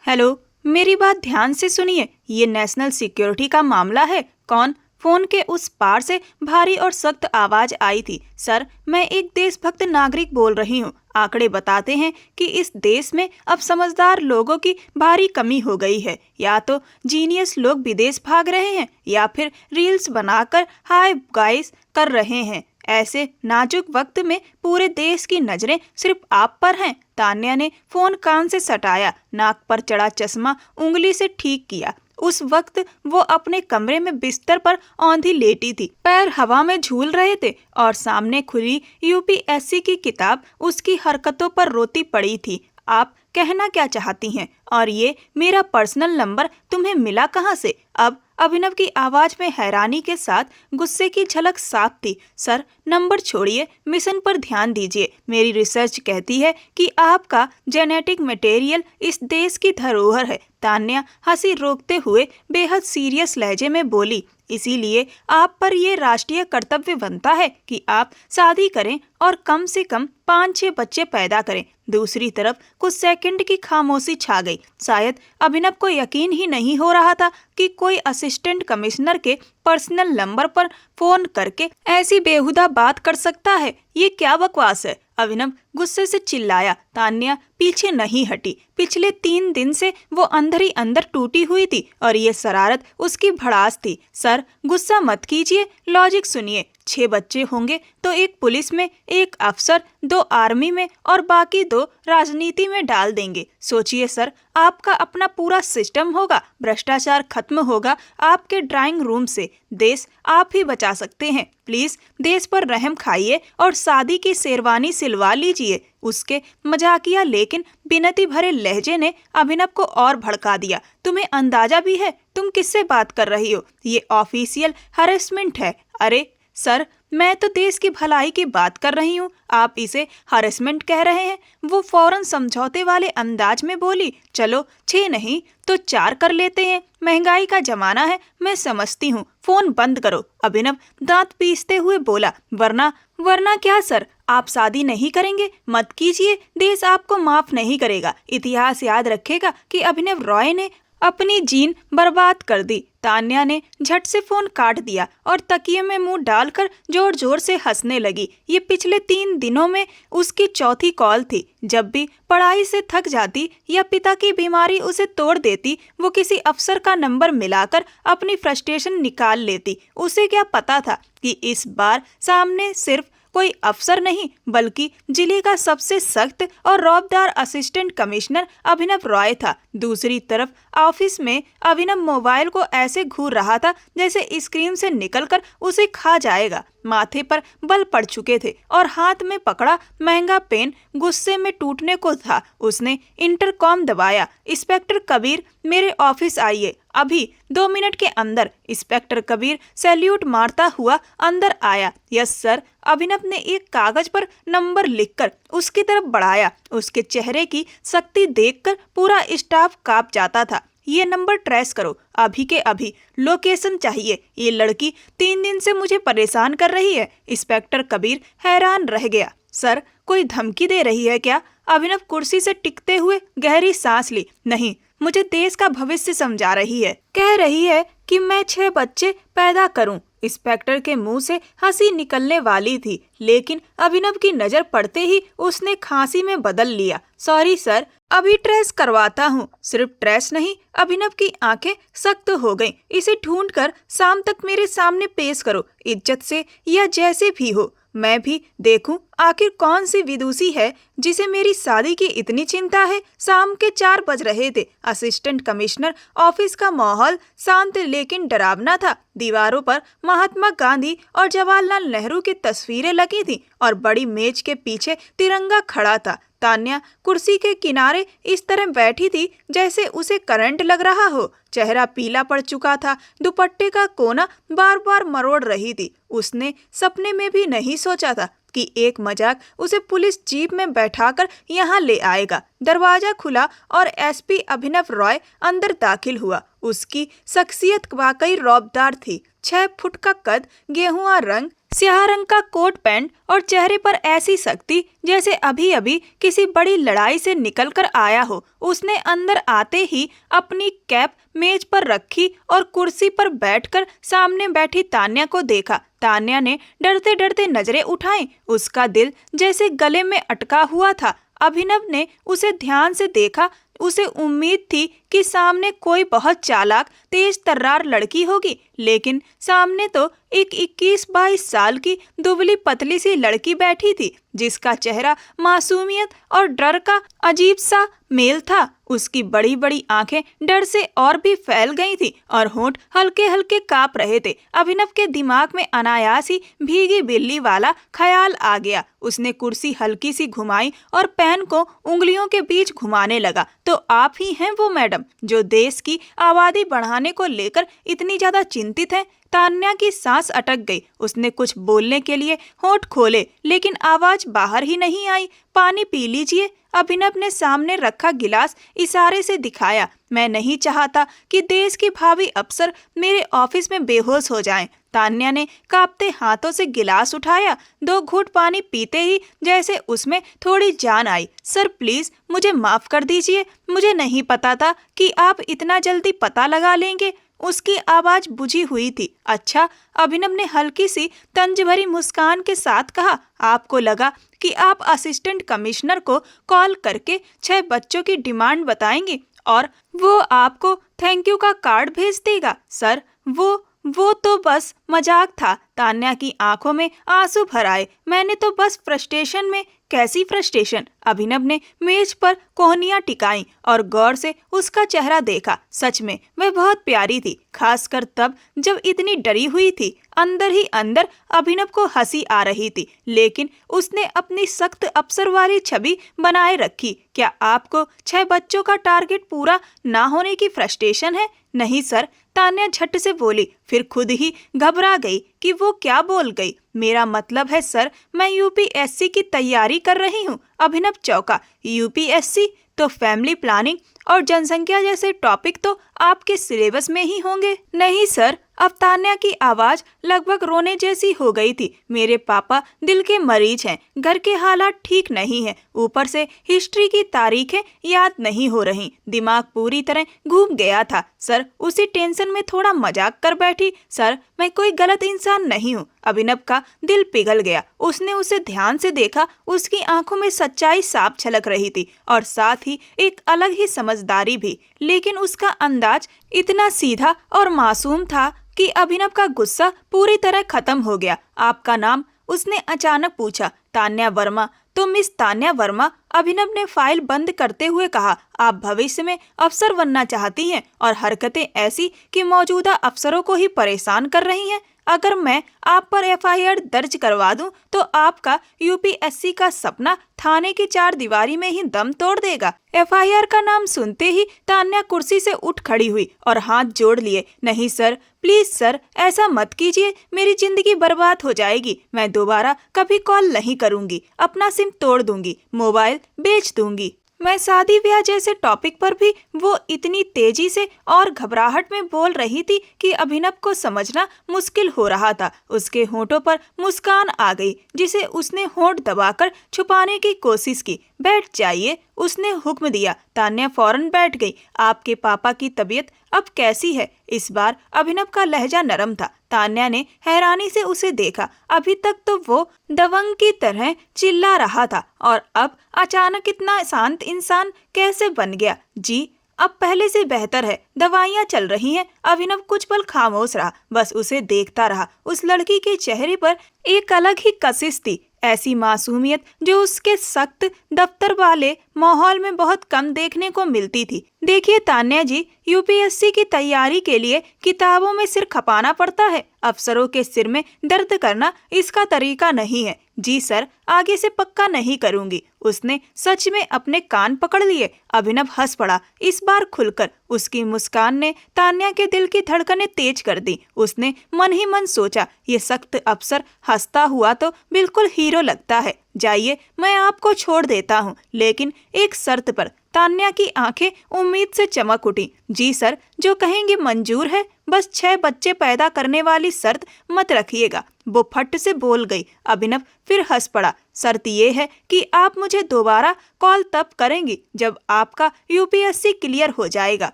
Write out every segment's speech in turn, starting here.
Hello, मेरी बात ध्यान से सुनिए। ये नेशनल सिक्योरिटी का मामला है। कौन? फोन के उस पार से भारी और सख्त आवाज आई थी। सर, मैं एक देशभक्त नागरिक बोल रही हूँ। आंकड़े बताते हैं कि इस देश में अब समझदार लोगों की भारी कमी हो गई है। या तो जीनियस लोग विदेश भाग रहे हैं या फिर रील्स बनाकर हाय गाइस कर रहे हैं। ऐसे नाजुक वक्त में पूरे देश की नजरें सिर्फ आप पर हैं। तान्या ने फोन कान से सटाया, नाक पर चढ़ा चश्मा उंगली से ठीक किया। उस वक्त वो अपने कमरे में बिस्तर पर औंधी लेटी थी, पैर हवा में झूल रहे थे और सामने खुली यूपीएससी की किताब उसकी हरकतों पर रोती पड़ी थी। आप कहना क्या चाहती हैं? और ये मेरा पर्सनल नंबर तुम्हें मिला कहाँ से? अब अभिनव की आवाज में हैरानी के साथ गुस्से की झलक साफ थी। सर, नंबर छोड़िए, मिशन पर ध्यान दीजिए। मेरी रिसर्च कहती है कि आपका जेनेटिक मटेरियल इस देश की धरोहर है। तान्या हंसी रोकते हुए बेहद सीरियस लहजे में बोली, इसीलिए आप पर ये राष्ट्रीय कर्तव्य बनता है कि आप शादी करें और कम से कम 5-6 बच्चे पैदा करें। दूसरी तरफ कुछ सेकंड की खामोशी छा गई। शायद अभिनव को यकीन ही नहीं हो रहा था कि कोई असिस्टेंट कमिश्नर के पर्सनल नंबर पर फोन करके ऐसी बेहुदा बात कर सकता है। ये क्या बकवास है? अभिनव गुस्से से चिल्लाया। तान्या पीछे नहीं हटी। पिछले 3 दिन से वो अंदर ही अंदर टूटी हुई थी और ये शरारत उसकी भड़ास थी। सर, गुस्सा मत कीजिए, लॉजिक सुनिए। 6 बच्चे होंगे तो एक पुलिस में, एक अफसर, 2 आर्मी में और बाकी 2 राजनीति में डाल देंगे। सोचिए सर, आपका अपना पूरा सिस्टम होगा, भ्रष्टाचार खत्म होगा आपके ड्राइंग रूम से। देश आप ही बचा सकते हैं। प्लीज देश पर रहम खाइए और शादी की शेरवानी सिलवा लीजिए। उसके मजाकिया लेकिन विनती भरे लहजे ने अभिनव को और भड़का दिया। तुम्हें अंदाजा भी है तुम किससे बात कर रही हो? ये ऑफिशियल हरेसमेंट है। अरे सर, मैं तो देश की भलाई की बात कर रही हूँ, आप इसे हरेसमेंट कह रहे हैं। वो फौरन समझौते वाले अंदाज में बोली, चलो 6 नहीं तो 4 कर लेते हैं। महंगाई का जमाना है, मैं समझती हूँ। फोन बंद करो। अभिनव दांत पीसते हुए बोला, वरना क्या सर, आप शादी नहीं करेंगे? मत कीजिए, देश आपको माफ नहीं करेगा। इतिहास याद रखेगा कि अभिनव रॉय ने अपनी जीन बर्बाद कर दी। तान्या ने झट से फोन काट दिया और तकिए में मुंह डालकर जोर जोर से हंसने लगी। ये पिछले 3 दिनों में उसकी चौथी कॉल थी। जब भी पढ़ाई से थक जाती या पिता की बीमारी उसे तोड़ देती, वो किसी अफसर का नंबर मिलाकर अपनी फ्रस्ट्रेशन निकाल लेती। उसे क्या पता था कि इस बार सामने सिर्फ कोई अफसर नहीं बल्कि जिले का सबसे सख्त और रौबदार असिस्टेंट कमिश्नर अभिनव रॉय था। दूसरी तरफ ऑफिस में अभिनव मोबाइल को ऐसे घूर रहा था जैसे स्क्रीन से निकलकर उसे खा जाएगा। माथे पर बल पड़ चुके थे और हाथ में पकड़ा महंगा पेन गुस्से में टूटने को था। उसने इंटरकॉम दबाया, इंस्पेक्टर कबीर मेरे ऑफिस आइए अभी 2 मिनट के अंदर। इंस्पेक्टर कबीर सैल्यूट मारता हुआ अंदर आया। Yes sir. अभिनव ने एक कागज पर नंबर लिखकर उसकी तरफ बढ़ाया। उसके चेहरे की शक्ति देखकर पूरा स्टाफ कांप जाता था। ये नंबर ट्रेस करो, अभी के अभी। लोकेशन चाहिए। ये लड़की 3 दिन से मुझे परेशान कर रही है। इंस्पेक्टर कबीर हैरान रह गया। सर, कोई धमकी दे रही है क्या? अभिनव कुर्सी से टिकते हुए गहरी सांस ली। नहीं, मुझे देश का भविष्य समझा रही है। कह रही है कि मैं 6 बच्चे पैदा करूं। इंस्पेक्टर के मुंह से हंसी निकलने वाली थी, लेकिन अभिनव की नजर पड़ते ही उसने खांसी में बदल लिया। सॉरी सर, अभी ट्रेस करवाता हूँ। सिर्फ ट्रेस नहीं, अभिनव की आंखें सख्त हो गईं। इसे ढूंढकर शाम तक मेरे सामने पेश करो, इज्जत से या जैसे भी हो। मैं भी देखूं आखिर कौन सी विदुषी है जिसे मेरी शादी की इतनी चिंता है। शाम के 4 बज रहे थे। असिस्टेंट कमिश्नर ऑफिस का माहौल शांत लेकिन डरावना था। दीवारों पर महात्मा गांधी और जवाहरलाल नेहरू की तस्वीरें लगी थी और बड़ी मेज के पीछे तिरंगा खड़ा था। तान्या कुर्सी के किनारे इस तरह बैठी थी जैसे उसे करंट लग रहा हो। चेहरा पीला पड़ चुका था। दुपट्टे का कोना बार बार मरोड़ रही थी। उसने सपने में भी नहीं सोचा था कि एक मजाक उसे पुलिस जीप में बैठाकर यहाँ ले आएगा। दरवाजा खुला और एसपी अभिनव रॉय अंदर दाखिल हुआ। उसकी शख्सियत वाकई रौबदार थी। 6 फुट का कद, गेहुआ रंग, स्याह रंग का कोट पैंट और चेहरे पर ऐसी सख्ती जैसे अभी अभी किसी बड़ी लड़ाई से निकलकर आया हो। उसने अंदर आते ही अपनी कैप मेज पर रखी और कुर्सी पर बैठकर सामने बैठी तान्या को देखा। तान्या ने डरते डरते नजरें उठाई। उसका दिल जैसे गले में अटका हुआ था। अभिनव ने उसे ध्यान से देखा। उसे उम्मीद थी कि सामने कोई बहुत चालाक तेज तर्रार लड़की होगी, लेकिन सामने तो एक 21-22 साल की दुबली पतली सी लड़की बैठी थी जिसका चेहरा मासूमियत और डर का अजीब सा मेल था। उसकी बड़ी बड़ी आंखें डर से और भी फैल गई थी और होंठ हल्के हल्के कांप रहे थे। अभिनव के दिमाग में अनायास ही भीगी बिल्ली वाला ख्याल आ गया। उसने कुर्सी हल्की सी घुमाई और पेन को उंगलियों के बीच घुमाने लगा। तो आप ही हैं वो मैडम जो देश की आबादी बढ़ाने को लेकर इतनी ज्यादा चिंतित हैं? तान्या की सांस अटक गई। उसने कुछ बोलने के लिए होंठ खोले लेकिन आवाज बाहर ही नहीं आई। पानी पी लीजिए। अभिनव ने सामने रखा गिलास इशारे से दिखाया। मैं नहीं चाहता कि देश की भावी अफसर मेरे ऑफिस में बेहोश हो जाएं। तान्या ने कांपते हाथों से गिलास उठाया। 2 घूंट पानी पीते ही जैसे उसमें थोड़ी जान आई। सर प्लीज मुझे माफ कर दीजिए। मुझे नहीं पता था कि आप इतना जल्दी पता लगा लेंगे। उसकी आवाज बुझी हुई थी। अच्छा, अभिनव ने हल्की सी तंज भरी मुस्कान के साथ कहा। आपको लगा कि आप असिस्टेंट कमिश्नर को कॉल करके 6 बच्चों की डिमांड बताएंगे और वो आपको थैंक यू का कार्ड भेज देगा? सर वो तो बस मजाक था। तान्या की आंखों में आंसू भर आए। मैंने तो बस फ्रस्ट्रेशन में। कैसी फ्रस्ट्रेशन? अभिनव ने मेज पर कोहनियां टिकाई और गौर से उसका चेहरा देखा। सच में वह बहुत प्यारी थी, खासकर तब जब इतनी डरी हुई थी। अंदर ही अंदर अभिनव को हंसी आ रही थी, लेकिन उसने अपनी सख्त अफसर वाली छवि बनाए रखी। क्या आपको 6 बच्चों का टारगेट पूरा ना होने की फ्रस्ट्रेशन है? नहीं सर, तान्या झट से बोली, फिर खुद ही घबरा गई कि वो क्या बोल गई। मेरा मतलब है सर, मैं यूपीएससी की तैयारी कर रही हूँ। अभिनव चौंका। यूपीएससी? तो फैमिली प्लानिंग और जनसंख्या जैसे टॉपिक तो आपके सिलेबस में ही होंगे। नहीं सर। अब तान्या की आवाज लगभग रोने जैसी हो गई थी। मेरे पापा दिल के मरीज हैं, घर के हालात ठीक नहीं हैं, ऊपर से हिस्ट्री की तारीखें याद नहीं हो रही। दिमाग पूरी तरह घूम गया था। सर उसी टेंशन में थोड़ा मजाक कर बैठी। सर मैं कोई गलत इंसान नहीं हूँ। अभिनव का दिल पिघल गया। उसने उसे ध्यान से देखा। उसकी आंखों में सच्चाई साफ झलक रही थी और साथ ही एक अलग ही समझदारी भी, लेकिन उसका अंदाज इतना सीधा और मासूम था कि अभिनव का गुस्सा पूरी तरह खत्म हो गया। आपका नाम? उसने अचानक पूछा। तान्या वर्मा। तो मिस तान्या वर्मा, अभिनव ने फाइल बंद करते हुए कहा, आप भविष्य में अफसर बनना चाहती हैं और हरकतें ऐसी कि मौजूदा अफसरों को ही परेशान कर रही हैं। अगर मैं आप पर एफआईआर दर्ज करवा दूं तो आपका यूपीएससी का सपना थाने की 4 दीवारी में ही दम तोड़ देगा। एफआईआर का नाम सुनते ही तान्या कुर्सी से उठ खड़ी हुई और हाथ जोड़ लिए। नहीं सर, प्लीज सर, ऐसा मत कीजिए। मेरी जिंदगी बर्बाद हो जाएगी। मैं दोबारा कभी कॉल नहीं करूंगी। अपना सिम तोड़ दूंगी, मोबाइल बेच दूंगी। मैं शादी ब्याह जैसे टॉपिक पर भी वो इतनी तेजी से और घबराहट में बोल रही थी कि अभिनव को समझना मुश्किल हो रहा था। उसके होंठों पर मुस्कान आ गई जिसे उसने होंठ दबाकर छुपाने की कोशिश की। बैठ जाइए, उसने हुक्म दिया। तान्या फौरन बैठ गई। आपके पापा की तबीयत अब कैसी है? इस बार अभिनव का लहजा नरम था। तान्या ने हैरानी से उसे देखा। अभी तक तो वो दबंग की तरह चिल्ला रहा था और अब अचानक इतना शांत इंसान कैसे बन गया? जी अब पहले से बेहतर है, दवाइयाँ चल रही हैं। अभिनव कुछ पल खामोश रहा, बस उसे देखता रहा। उस लड़की के चेहरे पर एक अलग ही कशिश थी, ऐसी मासूमियत जो उसके सख्त दफ्तर वाले माहौल में बहुत कम देखने को मिलती थी। देखिए तान्या जी, यूपीएससी की तैयारी के लिए किताबों में सिर खपाना पड़ता है, अफसरों के सिर में दर्द करना इसका तरीका नहीं है। जी सर, आगे से पक्का नहीं करूंगी। उसने सच में अपने कान पकड़ लिए। अभिनव हंस पड़ा, इस बार खुलकर। उसकी मुस्कान ने तान्या के दिल की धड़कनें तेज कर दी। उसने मन ही मन सोचा, ये सख्त अफसर हंसता हुआ तो बिल्कुल हीरो लगता है। जाइए, मैं आपको छोड़ देता हूँ, लेकिन एक शर्त पर। तान्या की आंखें उम्मीद से चमक उठी। जी सर, जो कहेंगे मंजूर है, बस 6 बच्चे पैदा करने वाली शर्त मत रखिएगा, वो फट से बोल गई। अभिनव फिर हंस पड़ा। शर्त ये है कि आप मुझे दोबारा कॉल तब करेंगी जब आपका यूपीएससी क्लियर हो जाएगा,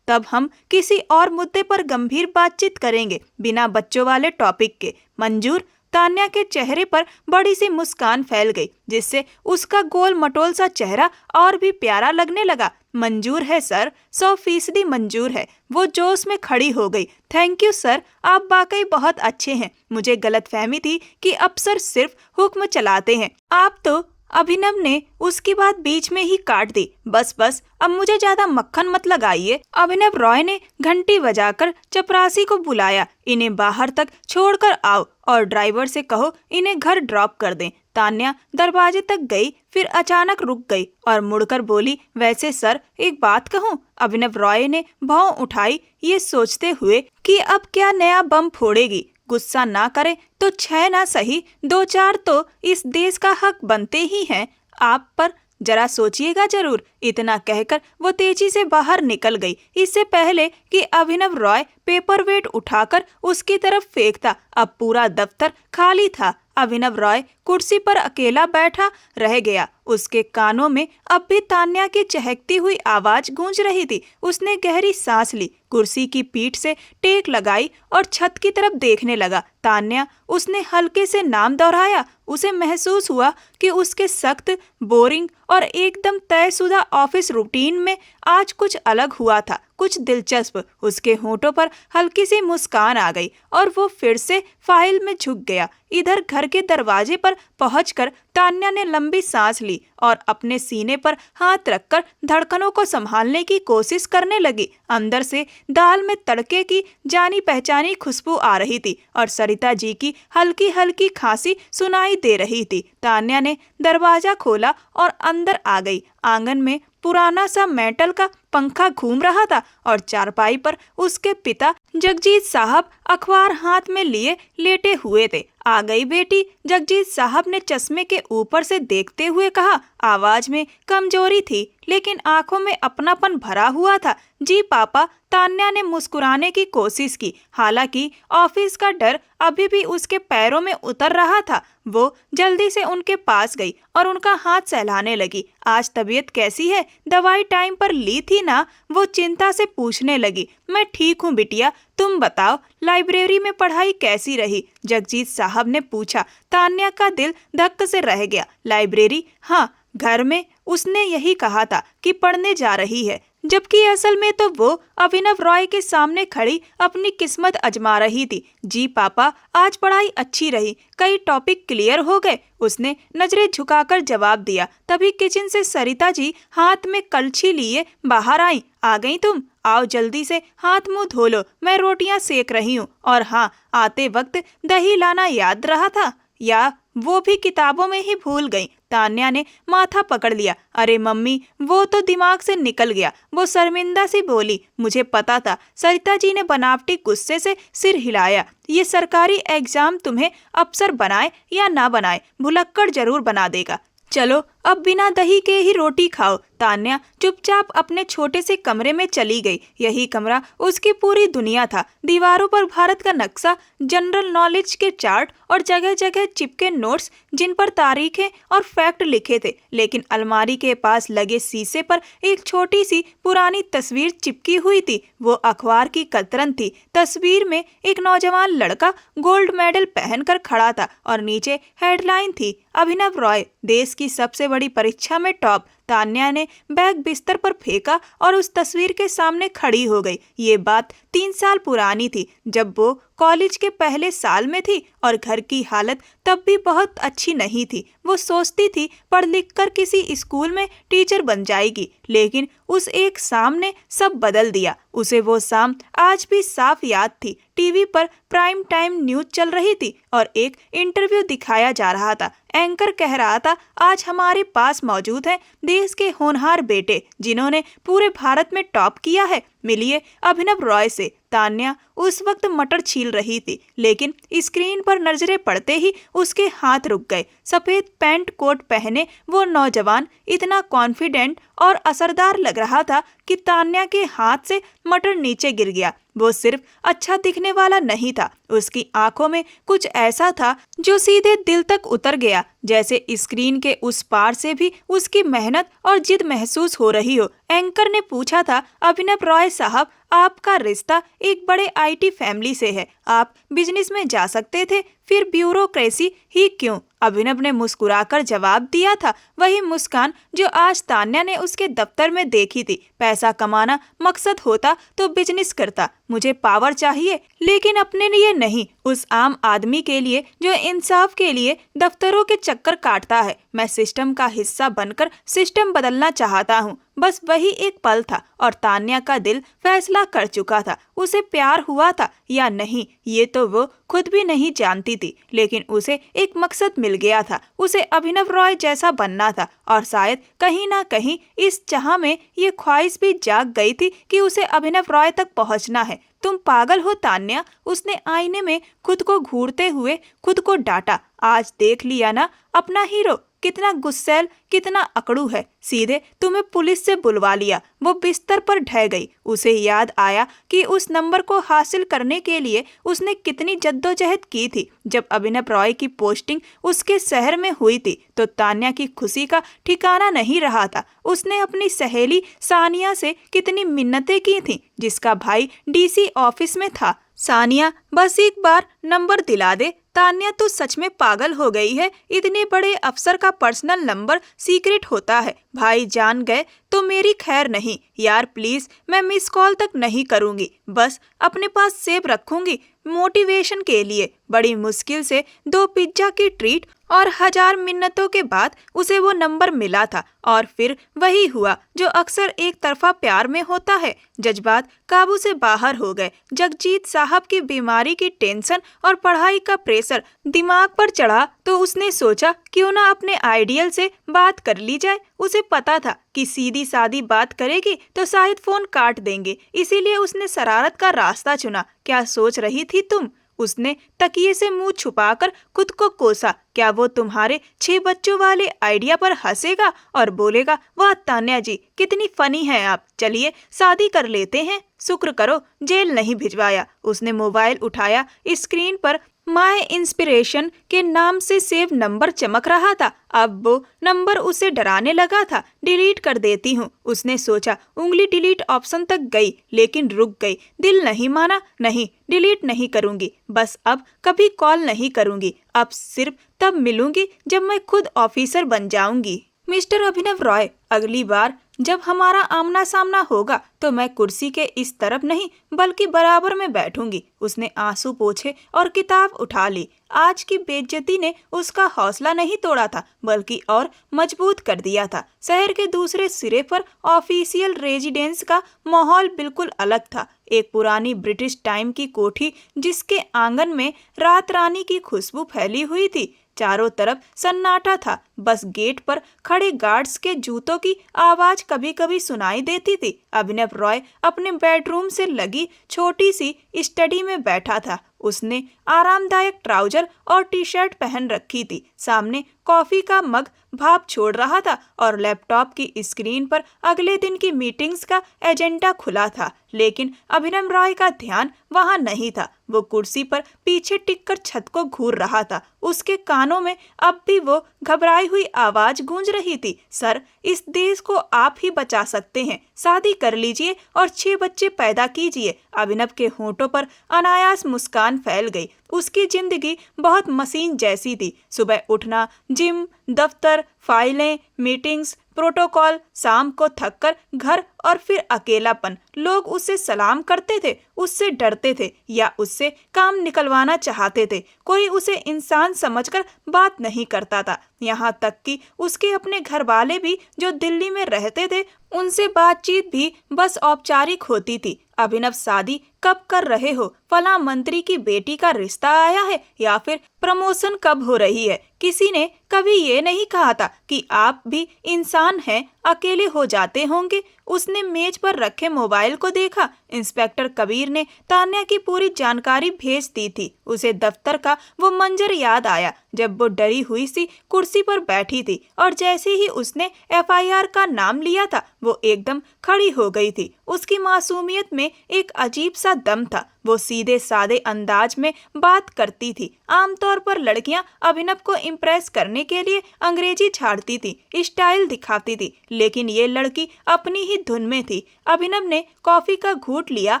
तब हम किसी और मुद्दे पर गंभीर बातचीत करेंगे, बिना बच्चों वाले टॉपिक के। मंजूर? तान्या के चेहरे पर बड़ी सी मुस्कान फैल गई, जिससे उसका गोल मटोल सा चेहरा और भी प्यारा लगने लगा। मंजूर है सर, 100% मंजूर है। वो जोश में खड़ी हो गई। थैंक यू सर, आप वाकई बहुत अच्छे हैं। मुझे गलतफहमी थी कि अफसर सिर्फ हुक्म चलाते हैं। आप तो। अभिनव ने उसकी बात बीच में ही काट दी। बस बस, अब मुझे ज्यादा मक्खन मत लगाइए। अभिनव रॉय ने घंटी बजाकर चपरासी को बुलाया। इन्हें बाहर तक छोड़कर आओ और ड्राइवर से कहो इन्हें घर ड्रॉप कर दें। तान्या दरवाजे तक गई, फिर अचानक रुक गई और मुड़कर बोली, वैसे सर, एक बात कहूँ? अभिनव रॉय ने भौं उठाई, ये सोचते हुए कि अब क्या नया बम फोड़ेगी। गुस्सा ना करे तो 6 ना सही 2-4 तो इस देश का हक बनते ही हैं आप पर, जरा सोचिएगा जरूर। इतना कहकर वो तेजी से बाहर निकल गई, इससे पहले कि अभिनव रॉय पेपर वेट उठाकर उसकी तरफ फेंकता। अब पूरा दफ्तर खाली था। अभिनव रॉय कुर्सी पर अकेला बैठा रह गया। उसके कानों में अब भी तान्या की चहकती हुई आवाज गूंज रही थी। उसने गहरी सांस ली, कुर्सी की पीठ से टेक लगाई और छत की तरफ देखने लगा। तान्या, उसने हल्के से नाम दोहराया। उसे महसूस हुआ कि उसके सख्त, बोरिंग और एकदम तयशुदा ऑफिस रूटीन में आज कुछ अलग हुआ था, कुछ दिलचस्प। उसके होठों पर हल्की सी मुस्कान आ गई और वो फिर से फाइल में झुक गया। इधर घर के दरवाजे पर पहुंचकर तान्या ने लंबी सांस ली और अपने सीने पर हाथ रखकर धड़कनों को संभालने की कोशिश करने लगी। अंदर से दाल में तड़के की जानी पहचानी खुशबू आ रही थी और सरिता जी की हल्की हल्की खांसी सुनाई दे रही थी। तान्या ने दरवाजा खोला और अंदर आ गई। आंगन में पुराना सा मेटल का पंखा घूम रहा था और चारपाई पर उसके पिता जगजीत साहब अखबार हाथ में लिए लेटे हुए थे। आ गई बेटी, जगजीत साहब ने चश्मे के ऊपर से देखते हुए कहा। आवाज में कमजोरी थी, लेकिन आंखों में अपनापन भरा हुआ था। जी पापा, तान्या ने मुस्कुराने की कोशिश की। हालांकि ऑफिस का डर अभी भी उसके पैरों में उतर रहा था। वो जल्दी से उनके पास गई और उनका हाथ सहलाने लगी। आज तबीयत कैसी है? दवाई टाइम पर ली थी ना? वो चिंता से पूछने लगी। मैं ठीक हूँ बिटिया, तुम बताओ, लाइब्रेरी में पढ़ाई कैसी रही? जगजीत साहब ने पूछा। तान्या का दिल धक्क से रह गया। लाइब्रेरी? हाँ, घर में उसने यही कहा था कि पढ़ने जा रही है, जबकि असल में तो वो अभिनव रॉय के सामने खड़ी अपनी किस्मत आजमा रही थी। जी पापा, आज पढ़ाई अच्छी रही, कई टॉपिक क्लियर हो गए, उसने नजरें झुकाकर जवाब दिया। तभी किचन से सरिता जी हाथ में कलछी लिए बाहर आई। आ गई तुम? आओ जल्दी से हाथ मुंह धो लो, मैं रोटियां सेक रही हूँ। और हाँ, आते वक्त दही लाना याद रहा था, या वो भी किताबों में ही भूल गई? तान्या ने माथा पकड़ लिया। अरे मम्मी, वो तो दिमाग से निकल गया। वो शर्मिंदा सी बोली। मुझे पता था। सरिता जी ने बनावटी गुस्से से सिर हिलाया। ये सरकारी एग्जाम तुम्हें अफसर बनाए या ना बनाए, भुलक्कड़ जरूर बना देगा। चलो अब बिना दही के ही रोटी खाओ। तान्या चुपचाप अपने छोटे से कमरे में चली गई। यही कमरा उसकी पूरी दुनिया था। दीवारों पर भारत का नक्शा, जनरल नॉलेज के चार्ट और जगह जगह चिपके नोट्स जिन पर तारीखें और फैक्ट लिखे थे। लेकिन अलमारी के पास लगे शीशे पर एक छोटी सी पुरानी तस्वीर चिपकी हुई थी। वो अखबार की कतरन थी। तस्वीर में एक नौजवान लड़का गोल्ड मेडल पहनकर खड़ा था और नीचे हेडलाइन थी, अभिनव रॉय देश की सबसे बड़ी परीक्षा में टॉप। तान्या ने बैग बिस्तर पर फेंका और उस तस्वीर के सामने खड़ी हो गई। ये बात 3 साल पुरानी थी, जब वो कॉलेज के पहले साल में थी और घर की हालत तब भी बहुत अच्छी नहीं थी। वो सोचती थी पढ़ लिख कर किसी स्कूल में टीचर बन जाएगी, लेकिन उस एक शाम ने सब बदल दिया। उसे वो शाम आज भी साफ याद थी। टीवी पर प्राइम टाइम न्यूज चल रही थी और एक इंटरव्यू दिखाया जा रहा था। एंकर कह रहा था, आज हमारे पास मौजूद है देश के होनहार बेटे जिन्होंने पूरे भारत में टॉप किया है। मिलिए अभिनव रॉय से। तान्या उस वक्त मटर छील रही थी, लेकिन स्क्रीन पर नजरें पड़ते ही उसके हाथ रुक गए। सफेद पैंट कोट पहने वो नौजवान इतना कॉन्फिडेंट और असरदार लग रहा था कि तान्या के हाथ से मटर नीचे गिर गया। वो सिर्फ अच्छा दिखने वाला नहीं था, उसकी आंखों में कुछ ऐसा था जो सीधे दिल तक उतर गया, जैसे स्क्रीन के उस पार से भी उसकी मेहनत और जिद महसूस हो रही हो। एंकर ने पूछा था, अभिनव रॉय साहब, आपका रिश्ता एक बड़े आईटी फैमिली से है, आप बिजनेस में जा सकते थे, फिर ब्यूरोक्रेसी ही क्यों? अभिनव ने मुस्कुराकर जवाब दिया था, वही मुस्कान जो आज तान्या ने उसके दफ्तर में देखी थी। पैसा कमाना मकसद होता तो बिजनेस करता। मुझे पावर चाहिए, लेकिन अपने लिए नहीं, उस आम आदमी के लिए जो इंसाफ के लिए दफ्तरों के चक्कर काटता है। मैं सिस्टम का हिस्सा बनकर सिस्टम बदलना चाहता हूँ। बस वही एक पल था और तान्या का दिल फैसला कर चुका था। उसे प्यार हुआ था या नहीं ये तो वो खुद भी नहीं जानती थी, लेकिन उसे एक मकसद मिल गया था। उसे अभिनव रॉय जैसा बनना था और शायद कहीं ना कहीं इस चाह में ये ख्वाहिश भी जाग गई थी कि उसे अभिनव रॉय तक पहुंचना है। तुम पागल हो तान्या, उसने आईने में खुद को घूरते हुए खुद को डांटा। आज देख लिया ना अपना हीरो कितना गुस्सैल, कितना अकड़ू है। सीधे तुम्हें पुलिस से बुलवा लिया। वो बिस्तर पर ढह गई। उसे याद आया कि उस नंबर को हासिल करने के लिए उसने कितनी जद्दोजहद की थी। जब अभिनव रॉय की पोस्टिंग उसके शहर में हुई थी तो तान्या की खुशी का ठिकाना नहीं रहा था। उसने अपनी सहेली सानिया से कितनी मिन्नतें की थीं, जिसका भाई डीसी ऑफिस में था। सानिया, बस एक बार नंबर दिला दे। तान्या तो सच में पागल हो गई है। इतने बड़े अफसर का पर्सनल नंबर सीक्रेट होता है। भाई जान गए तो मेरी खैर नहीं। यार प्लीज, मैं मिस कॉल तक नहीं करूंगी, बस अपने पास सेव रखूंगी मोटिवेशन के लिए। बड़ी मुश्किल से 2 पिज्जा की ट्रीट और 1000 मिन्नतों के बाद उसे वो नंबर मिला था। और फिर वही हुआ जो अक्सर एक तरफा प्यार में होता है। जज्बात काबू से बाहर हो गए। जगजीत साहब की बीमारी की टेंशन और पढ़ाई का प्रेशर दिमाग पर चढ़ा तो उसने सोचा क्यों ना अपने आइडियल से बात कर ली जाए। उसे पता था कि सीधी सादी बात करेगी तो शायद फोन काट देंगे, इसीलिए उसने शरारत का रास्ता चुना। क्या सोच रही थी तुम? उसने तकिए से मुंह छुपाकर खुद को कोसा। क्या वो तुम्हारे 6 बच्चों वाले आइडिया पर हंसेगा और बोलेगा, वाह तान्या जी कितनी फनी है आप, चलिए शादी कर लेते हैं। शुक्र करो जेल नहीं भिजवाया। उसने मोबाइल उठाया। स्क्रीन पर माय इंस्पिरेशन के नाम से सेव नंबर चमक रहा था। अब वो नंबर उसे डराने लगा था। डिलीट कर देती हूँ, उसने सोचा। उंगली डिलीट ऑप्शन तक गई, लेकिन रुक गई। दिल नहीं माना। नहीं, डिलीट नहीं करूंगी। बस अब कभी कॉल नहीं करूंगी। अब सिर्फ तब मिलूंगी जब मैं खुद ऑफिसर बन जाऊंगी। मिस्टर अभिनव रॉय, अगली बार जब हमारा आमना सामना होगा तो मैं कुर्सी के इस तरफ नहीं बल्कि बराबर में बैठूंगी। उसने आंसू पोंछे और किताब उठा ली। आज की बेइज्जती ने उसका हौसला नहीं तोड़ा था, बल्कि और मजबूत कर दिया था। शहर के दूसरे सिरे पर ऑफिशियल रेजिडेंस का माहौल बिल्कुल अलग था। एक पुरानी ब्रिटिश टाइम की कोठी जिसके आंगन में रात रानी की खुशबू फैली हुई थी। चारों तरफ सन्नाटा था। बस गेट पर खड़े गार्ड्स के जूतों की आवाज कभी कभी सुनाई देती थी। अभिनव रॉय अपने बेडरूम से लगी छोटी सी स्टडी में बैठा था। उसने आरामदायक ट्राउजर और टी शर्ट पहन रखी थी। सामने कॉफी का मग भाप छोड़ रहा था और लैपटॉप की स्क्रीन पर अगले दिन की मीटिंग्स का एजेंडा खुला था। लेकिन अभिनव रॉय का ध्यान वहां नहीं था। वो कुर्सी पर पीछे टिककर छत को घूर रहा था। उसके कानों में अब भी वो घबराई हुई आवाज गूंज रही थी, सर, इस देश को आप ही बचा सकते हैं। शादी कर लीजिए और 6 बच्चे पैदा कीजिए। अभिनव के होंठों पर अनायास मुस्कान फैल गई। उसकी जिंदगी बहुत मशीन जैसी थी। सुबह उठना, जिम, दफ्तर, फाइलें, मीटिंग्स, प्रोटोकॉल, शाम को थककर घर और फिर अकेलापन। लोग उससे सलाम करते थे, उससे डरते थे या उससे काम निकलवाना चाहते थे। कोई उसे इंसान समझकर बात नहीं करता था। यहाँ तक कि उसके अपने घर वाले भी जो दिल्ली में रहते थे, उनसे बातचीत भी बस औपचारिक होती थी। अभिनव, शादी कब कर रहे हो? फला मंत्री की बेटी का रिश्ता आया है या फिर प्रमोशन कब हो रही है? किसी ने कभी ये नहीं कहा था कि आप भी इंसान हैं, अकेले हो जाते होंगे? उसने मेज पर रखे मोबाइल को देखा। इंस्पेक्टर कबीर ने तान्या की पूरी जानकारी भेज दी थी। उसे दफ्तर का वो मंजर याद आया जब वो डरी हुई सी कुर्सी पर बैठी थी और जैसे ही उसने FIR का नाम लिया था वो एकदम खड़ी हो गई थी। उसकी मासूमियत में एक अजीब सा दम था। वो सीधे सादे अंदाज में बात करती थी। आमतौर पर लड़कियां अभिनव को इम्प्रेस करने के लिए अंग्रेजी झाड़ती थी, स्टाइल दिखाती थी, लेकिन ये लड़की अपनी ही धुन में थी। अभिनव ने कॉफी का घूंट लिया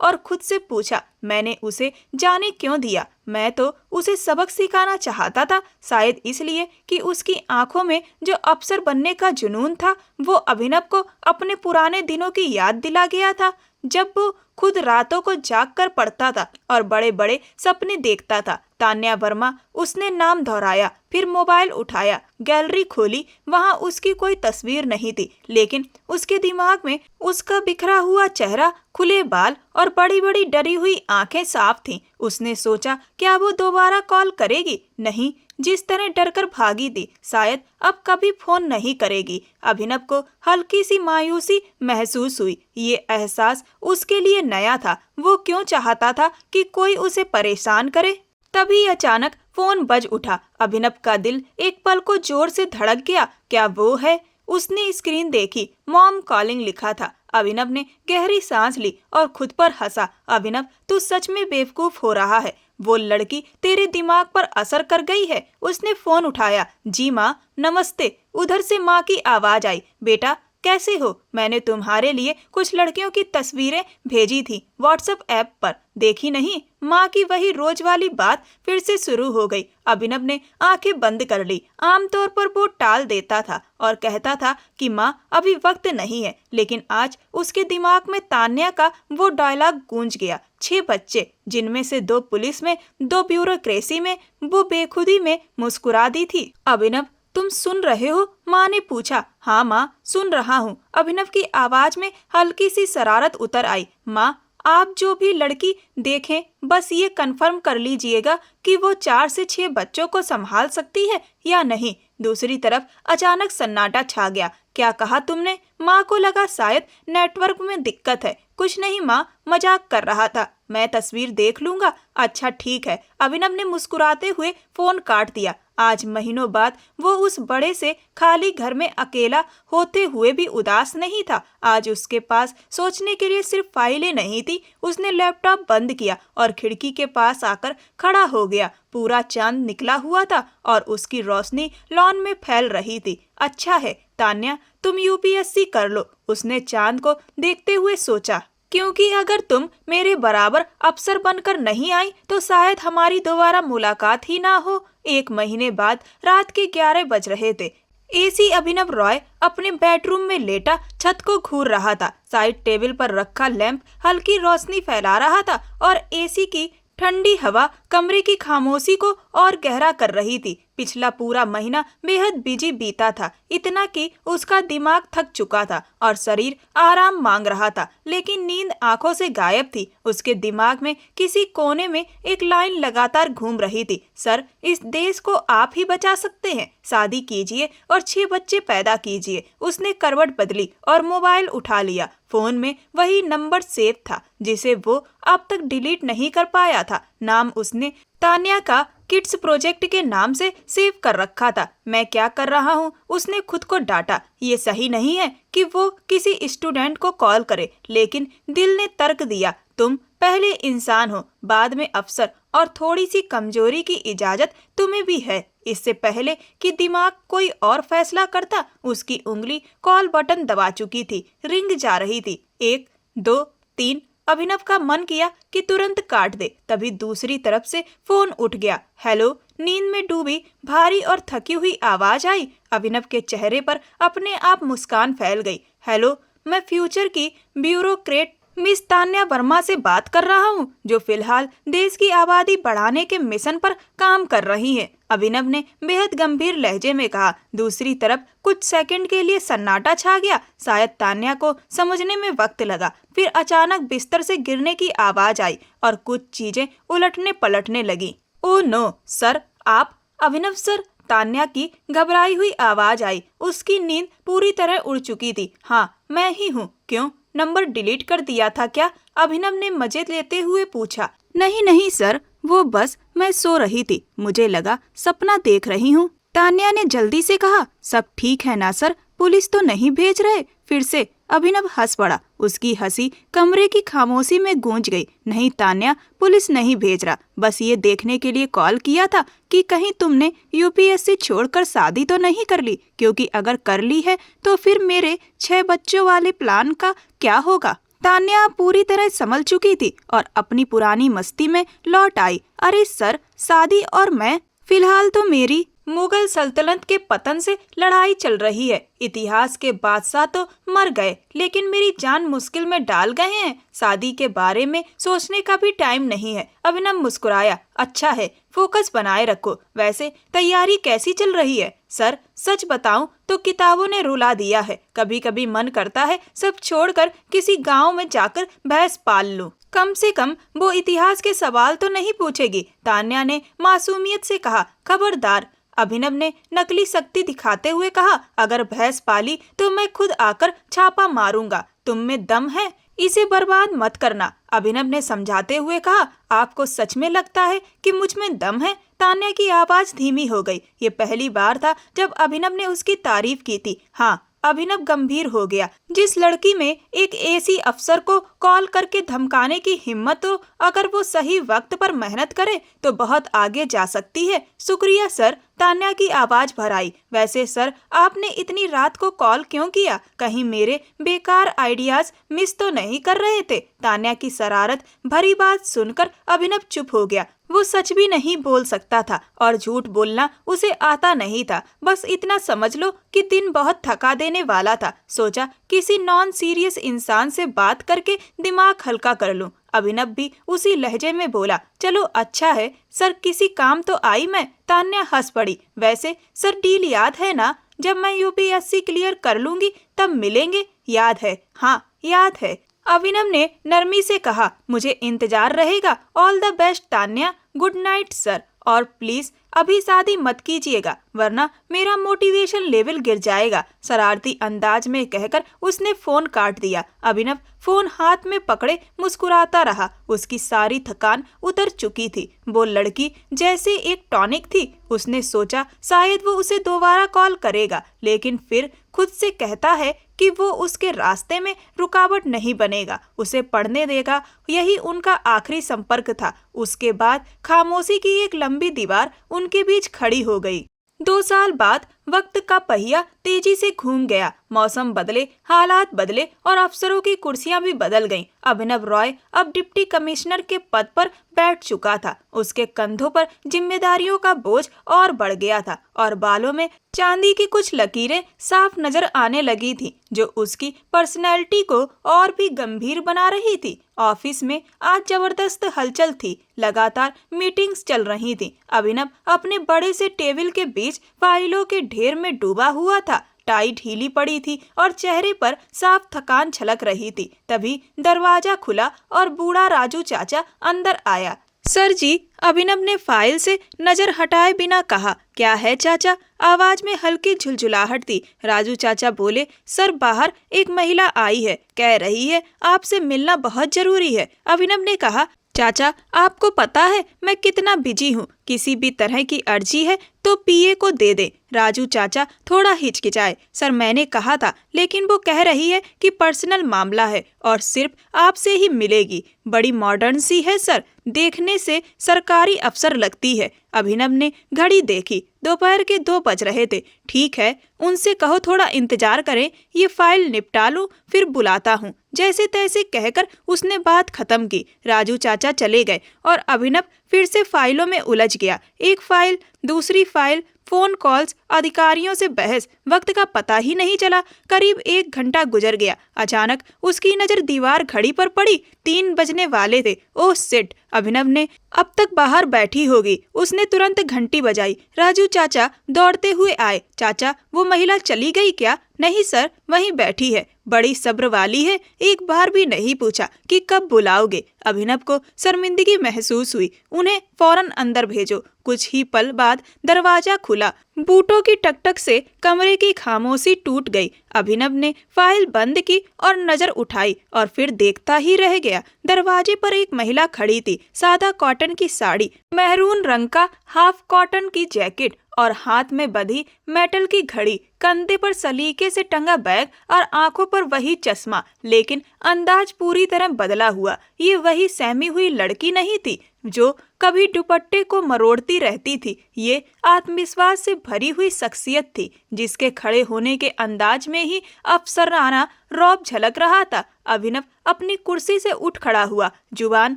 और खुद से पूछा, मैंने उसे जाने क्यों दिया? मैं तो उसे सबक सिखाना चाहता था, शायद इसलिए कि उसकी आंखों में जो अफसर बनने का जुनून था वो अभिनव को अपने पुराने दिनों की याद दिला गया था, जब वो खुद रातों को जाग कर पढ़ता था और बड़े बड़े सपने देखता था। तान्या वर्मा, उसने नाम दोहराया, फिर मोबाइल उठाया, गैलरी खोली। वहां उसकी कोई तस्वीर नहीं थी, लेकिन उसके दिमाग में उसका बिखरा हुआ चेहरा, खुले बाल और बड़ी बड़ी डरी हुई आंखें साफ थीं। उसने सोचा, क्या वो दोबारा कॉल करेगी? नहीं, जिस तरह डरकर भागी थी, शायद अब कभी फोन नहीं करेगी। अभिनव को हल्की सी मायूसी महसूस हुई। ये एहसास उसके लिए नया था। वो क्यों चाहता था कि कोई उसे परेशान करे? तभी अचानक फोन बज उठा। अभिनव का दिल एक पल को जोर से धड़क गया। क्या वो है? उसने स्क्रीन देखी, मॉम कॉलिंग लिखा था। अभिनव ने गहरी सांस ली और खुद पर हंसा। अभिनव, तू सच में बेवकूफ हो रहा है। वो लड़की तेरे दिमाग पर असर कर गई है। उसने फोन उठाया। जी माँ, नमस्ते। उधर से माँ की आवाज आई। बेटा कैसे हो? मैंने तुम्हारे लिए कुछ लड़कियों की तस्वीरें भेजी थी व्हाट्सएप ऐप पर, देखी नहीं? माँ की वही रोज वाली बात फिर से शुरू हो गई। अभिनव ने आंखें बंद कर ली। आमतौर पर वो टाल देता था और कहता था कि माँ अभी वक्त नहीं है, लेकिन आज उसके दिमाग में तान्या का वो डायलॉग गूंज गया। 6 बच्चे, जिनमें से 2 पुलिस में, 2 ब्यूरोक्रेसी में। वो बेखुदी में मुस्कुरा दी थी। अभिनव, तुम सुन रहे हो? माँ ने पूछा। हाँ माँ, सुन रहा हूँ। अभिनव की आवाज में हल्की सी शरारत उतर आई। माँ, आप जो भी लड़की देखें, बस ये कंफर्म कर लीजिएगा कि वो 4 से 6 बच्चों को संभाल सकती है या नहीं। दूसरी तरफ अचानक सन्नाटा छा गया। क्या कहा तुमने? माँ को लगा शायद नेटवर्क में दिक्कत है। कुछ नहीं माँ, मजाक कर रहा था। मैं तस्वीर देख लूंगा। अच्छा ठीक है। अभिनव ने मुस्कुराते हुए फोन काट दिया। आज महीनों बाद वो उस बड़े से खाली घर में अकेला होते हुए भी उदास नहीं था। आज उसके पास सोचने के लिए सिर्फ फाइलें नहीं थी। उसने लैपटॉप बंद किया और खिड़की के पास आकर खड़ा हो गया। पूरा चांद निकला हुआ था और उसकी रोशनी लॉन में फैल रही थी। अच्छा है तान्या, तुम UPSC कर लो, उसने चांद को देखते हुए सोचा, क्योंकि अगर तुम मेरे बराबर अफसर बनकर नहीं आई तो शायद हमारी दोबारा मुलाकात ही ना हो। 1 महीने बाद रात के 11 बज रहे थे। AC अभिनव रॉय अपने बेडरूम में लेटा छत को घूर रहा था। साइड टेबल पर रखा लैंप हल्की रोशनी फैला रहा था और AC की ठंडी हवा कमरे की खामोशी को और गहरा कर रही थी। पिछला पूरा महीना बेहद बिजी बीता था, इतना कि उसका दिमाग थक चुका था और शरीर आराम मांग रहा था, लेकिन नींद आंखों से गायब थी। उसके दिमाग में किसी कोने में एक लाइन लगातार घूम रही थी, सर, इस देश को आप ही बचा सकते हैं। शादी कीजिए और 6 बच्चे पैदा कीजिए। उसने करवट बदली और मोबाइल उठा लिया। फोन में वही नंबर सेव था जिसे वो अब तक डिलीट नहीं कर पाया था। नाम उसने तान्या का किड्स प्रोजेक्ट के नाम से सेव कर रखा था। मैं क्या कर रहा हूँ? उसने खुद को डांटा। ये सही नहीं है कि वो किसी स्टूडेंट को कॉल करे, लेकिन दिल ने तर्क दिया, तुम पहले इंसान हो, बाद में अफसर, और थोड़ी सी कमजोरी की इजाजत तुम्हें भी है। इससे पहले कि दिमाग कोई और फैसला करता, उसकी उंगली कॉल बटन दबा चुकी थी। रिंग जा रही थी। 1 2 3। अभिनव का मन किया कि तुरंत काट दे, तभी दूसरी तरफ से फोन उठ गया। हेलो। नींद में डूबी भारी और थकी हुई आवाज आई। अभिनव के चेहरे पर अपने आप मुस्कान फैल गई। हेलो, मैं फ्यूचर की ब्यूरोक्रेट मिस तान्या वर्मा से बात कर रहा हूँ, जो फिलहाल देश की आबादी बढ़ाने के मिशन पर काम कर रही है, अभिनव ने बेहद गंभीर लहजे में कहा। दूसरी तरफ कुछ सेकंड के लिए सन्नाटा छा गया। शायद तान्या को समझने में वक्त लगा। फिर अचानक बिस्तर से गिरने की आवाज आई और कुछ चीजें उलटने पलटने लगी। ओह नो सर, आप? अभिनव सर, तान्या की घबराई हुई आवाज आई। उसकी नींद पूरी तरह उड़ चुकी थी। हाँ, मैं ही हूँ। क्यों, नंबर डिलीट कर दिया था क्या? अभिनव ने मजे लेते हुए पूछा। नहीं नहीं सर, वो बस मैं सो रही थी, मुझे लगा सपना देख रही हूँ। तान्या ने जल्दी से कहा। सब ठीक है ना सर, पुलिस तो नहीं भेज रहे? फिर से अभिनव हंस पड़ा। उसकी हंसी कमरे की खामोशी में गूंज गई। नहीं तान्या, पुलिस नहीं भेज रहा, बस ये देखने के लिए कॉल किया था कि कहीं तुमने यूपीएससी छोड़कर शादी तो नहीं कर ली, क्योंकि अगर कर ली है तो फिर मेरे 6 बच्चों वाले प्लान का क्या होगा? तान्या पूरी तरह संभल चुकी थी और अपनी पुरानी मस्ती में लौट आई। अरे सर, शादी और मैं, फिलहाल तो मेरी मुगल सल्तनत के पतन से लड़ाई चल रही है। इतिहास के बादशाह तो मर गए, लेकिन मेरी जान मुश्किल में डाल गए हैं। शादी के बारे में सोचने का भी टाइम नहीं है। अभिनव मुस्कुराया। अच्छा है, फोकस बनाए रखो। वैसे तैयारी कैसी चल रही है? सर सच बताऊं तो किताबों ने रुला दिया है। कभी कभी मन करता है सब छोड़कर किसी गांव में जाकर भैंस पाल लूं। कम से कम वो इतिहास के सवाल तो नहीं पूछेगी। तान्या ने मासूमियत से कहा। खबरदार, अभिनव ने नकली शक्ति दिखाते हुए कहा। अगर भैंस पाली तो मैं खुद आकर छापा मारूंगा। तुम में दम है, इसे बर्बाद मत करना, अभिनव ने समझाते हुए कहा। आपको सच में लगता है कि मुझ में दम है? तान्या की आवाज धीमी हो गई। ये पहली बार था जब अभिनव ने उसकी तारीफ की थी। हाँ, अभिनव गंभीर हो गया। जिस लड़की में एक एसी अफसर को कॉल करके धमकाने की हिम्मत हो, अगर वो सही वक्त पर मेहनत करे तो बहुत आगे जा सकती है। शुक्रिया सर, तान्या की आवाज भर आई। वैसे सर, आपने इतनी रात को कॉल क्यों किया? कहीं मेरे बेकार आइडियाज मिस तो नहीं कर रहे थे? तान्या की शरारत भरी बात सुनकर अभिनव चुप हो गया। वो सच भी नहीं बोल सकता था और झूठ बोलना उसे आता नहीं था। बस इतना समझ लो कि दिन बहुत थका देने वाला था। सोचा किसी नॉन सीरियस इंसान से बात करके दिमाग हल्का कर लूं। अभिनव भी उसी लहजे में बोला। चलो अच्छा है सर, किसी काम तो आई मैं। तान्या हंस पड़ी। वैसे सर, डील याद है ना? जब मैं यूपीएससी क्लियर कर लूंगी तब मिलेंगे, याद है? हाँ याद है, अभिनव ने नरमी से कहा। मुझे इंतजार रहेगा। All the best Tanya, good night sir. और प्लीज अभी शादी मत कीजिएगा, वरना मेरा मोटिवेशन लेवल गिर जाएगा, शरारती अंदाज में कहकर उसने फोन काट दिया। अभिनव फोन हाथ में पकड़े मुस्कुराता रहा। उसकी सारी थकान उतर चुकी थी। वो लड़की जैसे एक टॉनिक थी। उसने सोचा शायद वो उसे दोबारा कॉल करेगा, लेकिन फिर खुद से कहता है कि वो उसके रास्ते में रुकावट नहीं बनेगा, उसे पढ़ने देगा। यही उनका आखिरी संपर्क था। उसके बाद खामोशी की एक लंबी दीवार उनके बीच खड़ी हो गई। 2 साल बाद वक्त का पहिया तेजी से घूम गया। मौसम बदले, हालात बदले और अफसरों की कुर्सियां भी बदल गईं। अभिनव रॉय अब डिप्टी कमिश्नर के पद पर बैठ चुका था। उसके कंधों पर जिम्मेदारियों का बोझ और बढ़ गया था और बालों में चांदी की कुछ लकीरें साफ नजर आने लगी थी, जो उसकी पर्सनैलिटी को और भी गंभीर बना रही थी। ऑफिस में आज जबरदस्त हलचल थी। लगातार मीटिंग्स चल रही थी। अभिनव अपने बड़े से टेबल के बीच फाइलों के ढेर में डूबा हुआ था। टाई ढीली पड़ी थी और चेहरे पर साफ थकान झलक रही थी। तभी दरवाजा खुला और बूढ़ा राजू चाचा अंदर आया। सर जी, अभिनव ने फाइल से नजर हटाए बिना कहा। क्या है चाचा? आवाज में हल्की झुलझुलाहट थी। राजू चाचा बोले। सर, बाहर एक महिला आई है, कह रही है आपसे मिलना बहुत जरूरी है। अभिनव ने कहा। चाचा, आपको पता है मैं कितना बिजी हूँ, किसी भी तरह की अर्जी है तो पीए को दे दे। राजू चाचा थोड़ा हिचकिचाए। सर, मैंने कहा था, लेकिन वो कह रही है कि पर्सनल मामला है और सिर्फ आपसे ही मिलेगी। बड़ी मॉडर्न सी है सर, देखने से सरकारी अफसर लगती है। अभिनव ने घड़ी देखी। दोपहर के 2 बज रहे थे। ठीक है, उनसे कहो थोड़ा इंतजार करें, ये फाइल निपटा लूं, फिर बुलाता हूँ। जैसे तैसे कहकर उसने बात खत्म की। राजू चाचा चले गए और अभिनव फिर से फाइलों में उलझ गया। एक फाइल, दूसरी फाइल, फोन कॉल्स, अधिकारियों से बहस, वक्त का पता ही नहीं चला। करीब 1 घंटा गुजर गया। अचानक उसकी नजर दीवार घड़ी पर पड़ी। 3 बजने वाले थे। ओह शिट, अभिनव ने अब तक बाहर बैठी होगी। उसने तुरंत घंटी बजाई। राजू चाचा दौड़ते हुए आए। चाचा, वो महिला चली गई क्या? नहीं सर, वहीं बैठी है। बड़ी सब्र वाली है, एक बार भी नहीं पूछा कि कब बुलाओगे। अभिनव को शर्मिंदगी महसूस हुई। उन्हें फौरन अंदर भेजो। कुछ ही पल बाद दरवाजा खुला। बूटों की टकटक से कमरे की खामोशी टूट गई। अभिनव ने फाइल बंद की और नजर उठाई और फिर देखता ही रह गया। दरवाजे पर एक महिला खड़ी थी। सादा कॉटन की साड़ी, मैरून रंग का हाफ कॉटन की जैकेट और हाथ में बंधी मेटल की घड़ी, कंधे पर सलीके से टंगा बैग और आंखों पर वही चश्मा, लेकिन अंदाज पूरी तरह बदला हुआ। ये वही सहमी हुई लड़की नहीं थी जो कभी दुपट्टे को मरोड़ती रहती थी। ये आत्मविश्वास से भरी हुई शख्सियत थी जिसके खड़े होने के अंदाज में ही अफसराना रौब झलक रहा था। अभिनव अपनी कुर्सी से उठ खड़ा हुआ। जुबान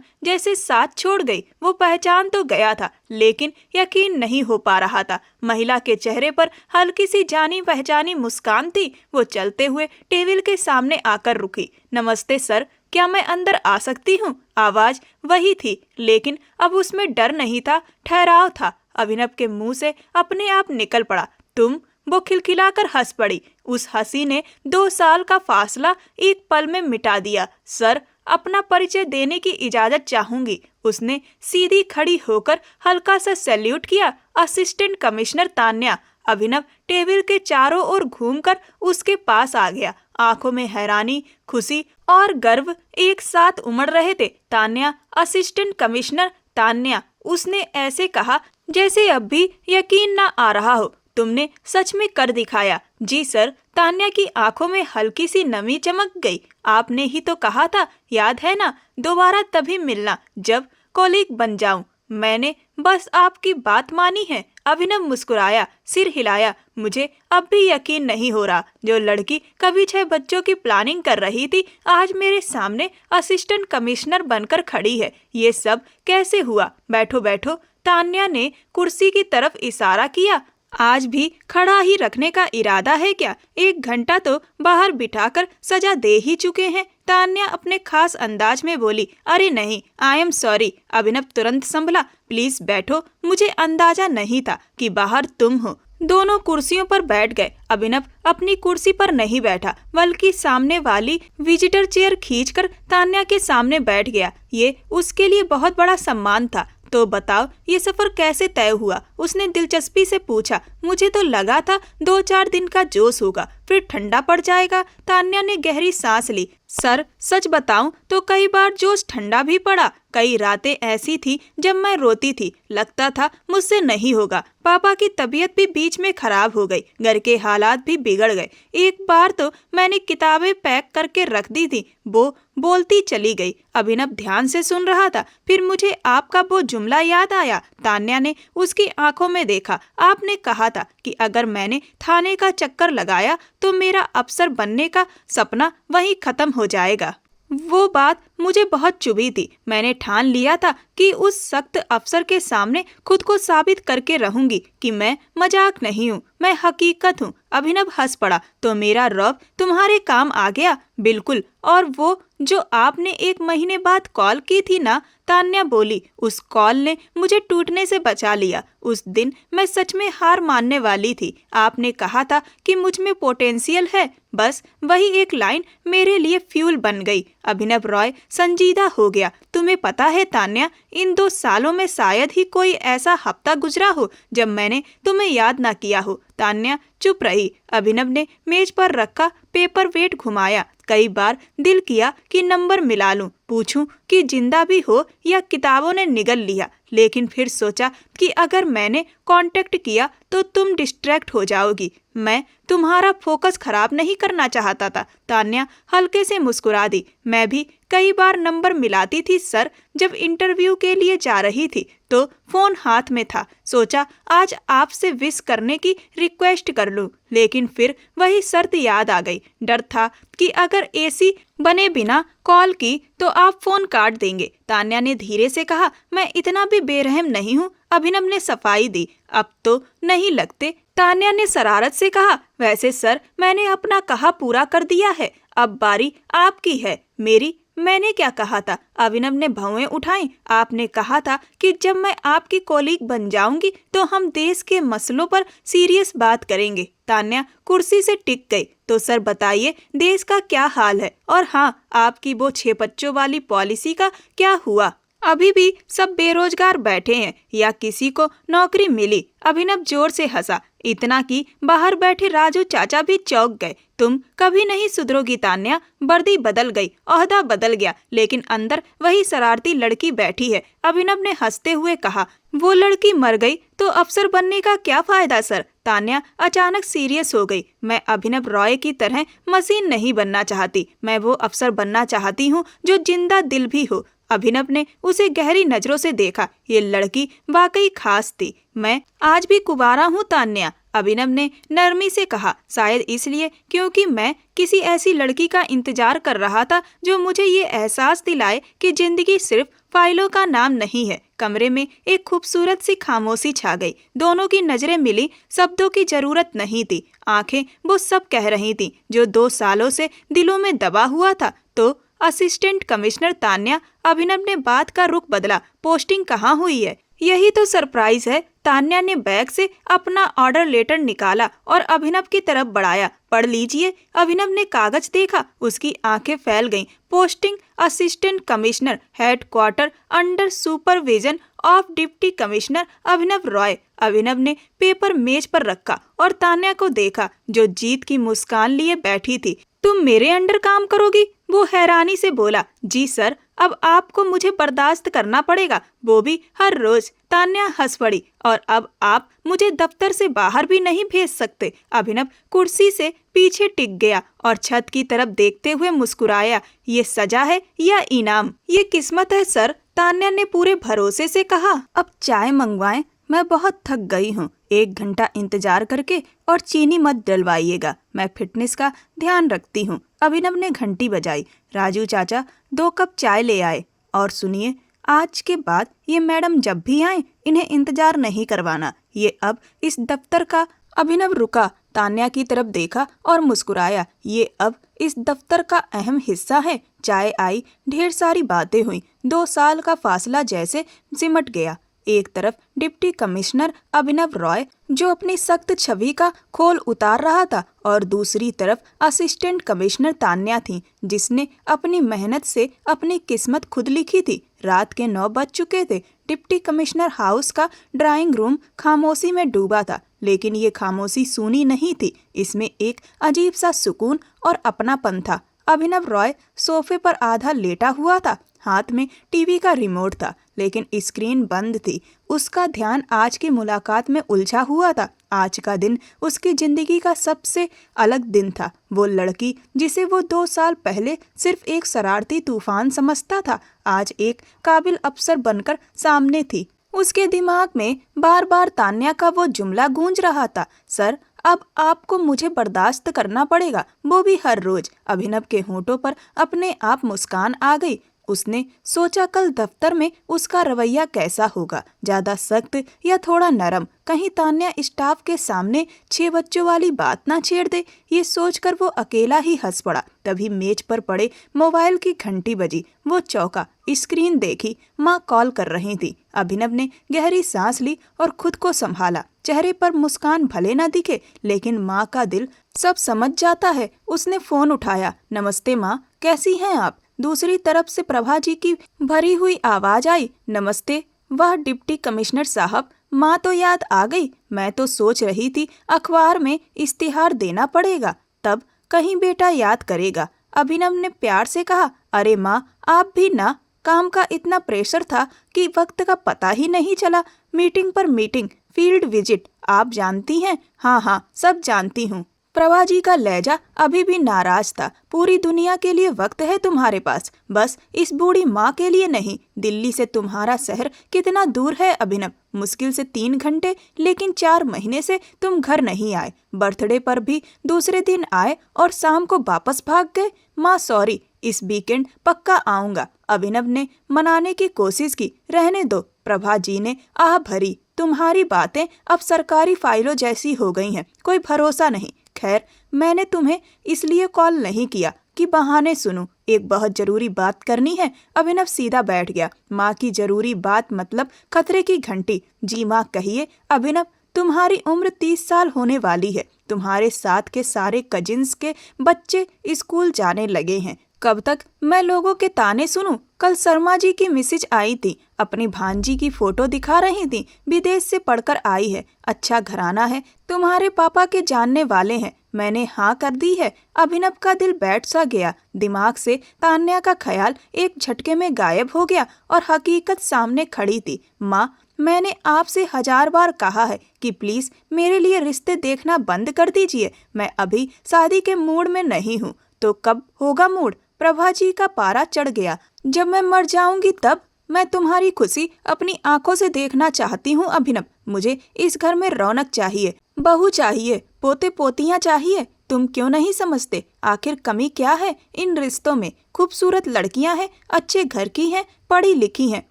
जैसे साथ छोड़ गई। वो पहचान तो गया था लेकिन यकीन नहीं हो पा रहा था। महिला के चेहरे पर हल्की सी जानी पहचानी मुस्कान थी। वो चलते हुए टेबल के सामने आकर रुकी। नमस्ते सर, क्या मैं अंदर आ सकती हूँ? आवाज वही थी लेकिन अब उसमें डर नहीं था, ठहराव था। अभिनव के मुंह से अपने आप निकल पड़ा, तुम? वो खिलखिलाकर हंस पड़ी। उस हंसी ने 2 साल का फासला एक पल में मिटा दिया। सर, अपना परिचय देने की इजाजत चाहूंगी। उसने सीधी खड़ी होकर हल्का सा सैल्यूट किया। Assistant commissioner Tanya. Abhinav table के चारों ओर घूमकर उसके पास आ गया। आंखों में हैरानी, खुशी और गर्व एक साथ उमड़ रहे थे। Tanya, assistant commissioner Tanya. उसने ऐसे कहा जैसे अब भी यकीन न आ रहा हो। तुमने सच में कर दिखाया। जी सर। तान्या की आंखों में हल्की सी नमी चमक गई। आपने ही तो कहा था, याद है ना, दोबारा तभी मिलना जब कॉलीग बन जाऊं। मैंने बस आपकी बात मानी है। अभिनव मुस्कुराया, सिर हिलाया। मुझे अब भी यकीन नहीं हो रहा, जो लड़की कभी 6 बच्चों की प्लानिंग कर रही थी आज मेरे सामने असिस्टेंट कमिश्नर बनकर खड़ी है। ये सब कैसे हुआ? बैठो बैठो। तान्या ने कुर्सी की तरफ इशारा किया। आज भी खड़ा ही रखने का इरादा है क्या? 1 घंटा तो बाहर बिठाकर सजा दे ही चुके हैं। तान्या अपने खास अंदाज में बोली। अरे नहीं, आई एम सॉरी। अभिनव तुरंत संभला। प्लीज बैठो, मुझे अंदाजा नहीं था कि बाहर तुम हो। दोनों कुर्सियों पर बैठ गए। अभिनव अपनी कुर्सी पर नहीं बैठा बल्कि सामने वाली विजिटर चेयर खींचकर तान्या के सामने बैठ गया। ये उसके लिए बहुत बड़ा सम्मान था। तो बताओ, ये सफर कैसे तय हुआ? उसने दिलचस्पी से पूछा। मुझे तो लगा था 2-4 दिन का जोश होगा, फिर ठंडा पड़ जाएगा। तान्या ने गहरी सांस ली। सर, सच बताऊं तो कई बार जोश ठंडा भी पड़ा। कई रातें ऐसी थी जब मैं रोती थी, लगता था मुझसे नहीं होगा। पापा की तबीयत भी बीच में खराब हो गई, घर के हालात भी बिगड़ गए। एक बार तो मैंने किताबें पैक करके रख दी थी, वो बोलती चली गई। अभिनव ध्यान से सुन रहा था। फिर मुझे आपका वो जुमला याद आया। तान्या ने उसकी आंखों में देखा। आपने कहा था कि अगर मैंने थाने का चक्कर लगाया तो मेरा अफसर बनने का सपना वहीं खत्म हो जाएगा। वो बात मुझे बहुत चुभी थी। मैंने ठान लिया था कि उस सख्त अफसर के सामने खुद को साबित करके रहूंगी कि मैं मजाक नहीं हूँ, मैं हकीकत हूँ। अभिनव हंस पड़ा। तो मेरा रौब तुम्हारे काम आ गया? बिल्कुल। और वो जो आपने 1 महीने बाद कॉल की थी ना? तान्या बोली। उस कॉल ने मुझे टूटने से बचा लिया। उस दिन मैं सच में हार मानने वाली थी। आपने कहा था कि मुझ में पोटेंशियल है। बस वही एक लाइन मेरे लिए फ्यूल बन गई। अभिनव रॉय संजीदा हो गया। तुम्हें पता है तान्या, इन 2 सालों में शायद ही कोई ऐसा हफ्ता गुजरा हो जब मैंने तुम्हें याद ना किया हो। तान्या चुप रही। अभिनव ने मेज पर रखा पेपर वेट घुमाया। कई बार दिल किया कि नंबर मिला लूं, पूछूं कि जिंदा भी हो या किताबों ने निगल लिया, लेकिन फिर सोचा कि अगर मैंने कांटेक्ट किया तो तुम डिस्ट्रैक्ट हो जाओगी। मैं तुम्हारा फोकस खराब नहीं करना चाहता था। तान्या हल्के से मुस्कुरा दी। मैं भी कई बार नंबर मिलाती थी सर। जब इंटरव्यू के लिए जा रही थी तो फोन हाथ में था। सोचा आज आपसे विश करने की रिक्वेस्ट कर लूं, लेकिन फिर वही शर्त याद आ गई। डर था कि अगर एसी बने बिना कॉल की तो आप फोन काट देंगे। तान्या ने धीरे से कहा। मैं इतना भी बेरहम नहीं हूँ। अभिनव ने सफाई दी। अब तो नहीं लगते। तान्या ने शरारत से कहा। वैसे सर, मैंने अपना कहा पूरा कर दिया है। अब बारी आपकी है। मेरी मैंने क्या कहा था? अभिनव ने भौएं उठाई। आपने कहा था कि जब मैं आपकी कोलीग बन जाऊंगी तो हम देश के मसलों पर सीरियस बात करेंगे। तान्या कुर्सी से टिक गई। तो सर बताइए देश का क्या हाल है? और हाँ, आपकी वो 6 बच्चों वाली पॉलिसी का क्या हुआ? अभी भी सब बेरोजगार बैठे हैं या किसी को नौकरी मिली? अभिनव जोर से हंसा, इतना कि बाहर बैठे राजू चाचा भी चौंक गए। तुम कभी नहीं सुधरोगी तान्या। वर्दी बदल गई, ओहदा बदल गया, लेकिन अंदर वही शरारती लड़की बैठी है। अभिनव ने हंसते हुए कहा, वो लड़की मर गई तो अफसर बनने का क्या फायदा सर? तान्या अचानक सीरियस हो गई। मैं अभिनव रॉय की तरह मशीन नहीं बनना चाहती। मैं वो अफसर बनना चाहती हूँ जो जिंदा दिल भी हो। अभिनव ने उसे गहरी नजरों से देखा। ये लड़की वाकई खास थी। मैं आज भी कुंवारा हूँ तान्या, अभिनव ने नरमी से कहा। शायद इसलिए क्योंकि मैं किसी ऐसी लड़की का इंतजार कर रहा था जो मुझे ये एहसास दिलाए कि जिंदगी सिर्फ फाइलों का नाम नहीं है। कमरे में एक खूबसूरत सी खामोशी छा गई। दोनों की नजरें मिली। शब्दों की जरूरत नहीं थी। आंखें वो सब कह रही थीं जो 2 सालों से दिलों में दबा हुआ था। तो असिस्टेंट कमिश्नर तान्या, अभिनव ने बात का रुख बदला। पोस्टिंग कहाँ हुई है? यही तो सरप्राइज है। तान्या ने बैग से अपना ऑर्डर लेटर निकाला और अभिनव की तरफ बढ़ाया। पढ़ लीजिए। अभिनव ने कागज देखा। उसकी आंखें फैल गईं। Posting assistant commissioner, headquarter under supervision of deputy commissioner Abhinav Roy. Abhinav ने पेपर मेज पर रखा और तान्या को देखा जो जीत की मुस्कान लिए बैठी थी। तुम मेरे अंडर काम करोगी? वो हैरानी से बोला। जी सर, अब आपको मुझे बर्दाश्त करना पड़ेगा, वो भी हर रोज। तान्या हंस पड़ी। और अब आप मुझे दफ्तर से बाहर भी नहीं भेज सकते। अभिनव कुर्सी से पीछे टिक गया और छत की तरफ देखते हुए मुस्कुराया। ये सजा है या इनाम? ये किस्मत है सर, तान्या ने पूरे भरोसे से कहा। अब चाय मंगवाएं? मैं बहुत थक गई हूँ। 1 घंटा इंतजार करके, और चीनी मत डलवाइएगा। मैं फिटनेस का ध्यान रखती हूँ। अभिनव ने घंटी बजाई। राजू चाचा 2 कप चाय ले आए। और सुनिए, आज के बाद ये मैडम जब भी आए इन्हें इंतजार नहीं करवाना। ये अब इस दफ्तर का। अभिनव रुका, तान्या की तरफ देखा और मुस्कुराया। ये अब इस दफ्तर का अहम हिस्सा है। चाय आई, ढेर सारी बातें हुई। 2 साल का फासला जैसे सिमट गया। एक तरफ डिप्टी कमिश्नर अभिनव रॉय जो अपनी सख्त छवि का खोल उतार रहा था, और दूसरी तरफ असिस्टेंट कमिश्नर तान्या थी जिसने अपनी मेहनत से अपनी किस्मत खुद लिखी थी। रात के 9 बज चुके थे। डिप्टी कमिश्नर हाउस का ड्राइंग रूम खामोशी में डूबा था, लेकिन ये खामोशी सूनी नहीं थी। इसमें एक अजीब सा सुकून और अपनापन था। अभिनव रॉय सोफे पर आधा लेटा हुआ था। हाथ में टीवी का रिमोट था, लेकिन स्क्रीन बंद थी। उसका ध्यान आज की मुलाकात में उलझा हुआ था। आज का दिन उसकी जिंदगी का सबसे अलग दिन था। वो लड़की जिसे वो 2 साल पहले सिर्फ एक शरारती तूफान समझता था, आज एक काबिल अफसर बनकर सामने थी। उसके दिमाग में बार बार तान्या का वो जुमला गूंज रहा था, सर अब आपको मुझे बर्दाश्त करना पड़ेगा, वो भी हर रोज। अभिनव के होंठों पर अपने आप मुस्कान आ गई। उसने सोचा कल दफ्तर में उसका रवैया कैसा होगा, ज्यादा सख्त या थोड़ा नरम। कहीं तान्या स्टाफ के सामने 6 बच्चों वाली बात ना छेड़ दे। ये सोचकर वो अकेला ही हंस पड़ा। तभी मेज पर पड़े मोबाइल की घंटी बजी। वो चौंका, स्क्रीन देखी, माँ कॉल कर रही थी। अभिनव ने गहरी सांस ली और खुद को संभाला। चेहरे पर मुस्कान भले न दिखे, लेकिन माँ का दिल सब समझ जाता है। उसने फोन उठाया। नमस्ते माँ, कैसी हैं आप? दूसरी तरफ से प्रभा जी की भरी हुई आवाज आई। नमस्ते। वह डिप्टी कमिश्नर साहब, माँ तो याद आ गई। मैं तो सोच रही थी अखबार में इश्तिहार देना पड़ेगा, तब कहीं बेटा याद करेगा। अभिनव ने प्यार से कहा। अरे माँ, आप भी ना। काम का इतना प्रेशर था कि वक्त का पता ही नहीं चला। मीटिंग पर मीटिंग, फील्ड विजिट, आप जानती हैं। हाँ हाँ, सब जानती हूँ। प्रभा जी का लहजा अभी भी नाराज था। पूरी दुनिया के लिए वक्त है तुम्हारे पास, बस इस बूढ़ी माँ के लिए नहीं। दिल्ली से तुम्हारा शहर कितना दूर है अभिनव? मुश्किल से 3 घंटे, लेकिन 4 महीने से तुम घर नहीं आए। बर्थडे पर भी दूसरे दिन आए और शाम को वापस भाग गए। माँ सॉरी, इस वीकेंड पक्का आऊंगा। अभिनव ने मनाने की कोशिश की। रहने दो। प्रभा जी ने आह भरी। तुम्हारी बातें अब सरकारी फाइलों जैसी हो गई हैं, कोई भरोसा नहीं। खैर, मैंने तुम्हें इसलिए कॉल नहीं किया कि बहाने सुनूं, एक बहुत जरूरी बात करनी है। अभिनव सीधा बैठ गया। माँ की जरूरी बात मतलब खतरे की घंटी। जी माँ, कहिए। अभिनव, तुम्हारी उम्र 30 साल होने वाली है। तुम्हारे साथ के सारे कजिन्स के बच्चे स्कूल जाने लगे हैं। कब तक मैं लोगों के ताने सुनूं? कल शर्मा जी की मिसेज आई थी, अपनी भांजी की फोटो दिखा रही थी, विदेश से पढ़कर आई है, अच्छा घराना है, तुम्हारे पापा के जानने वाले हैं। मैंने हाँ कर दी है। अभिनव का दिल बैठ सा गया। दिमाग से तान्या का ख्याल एक झटके में गायब हो गया और हकीकत सामने खड़ी थी। माँ, मैंने आपसे 1000 बार कहा है कि प्लीज मेरे लिए रिश्ते देखना बंद कर दीजिए। मैं अभी शादी के मूड में नहीं हूँ। तो कब होगा मूड? प्रभा जी का पारा चढ़ गया। जब मैं मर जाऊंगी तब। मैं तुम्हारी खुशी अपनी आंखों से देखना चाहती हूँ अभिनव। मुझे इस घर में रौनक चाहिए, बहू चाहिए, पोते पोतियाँ चाहिए। तुम क्यों नहीं समझते? आखिर कमी क्या है इन रिश्तों में? खूबसूरत लड़कियां हैं, अच्छे घर की हैं, पढ़ी लिखी हैं।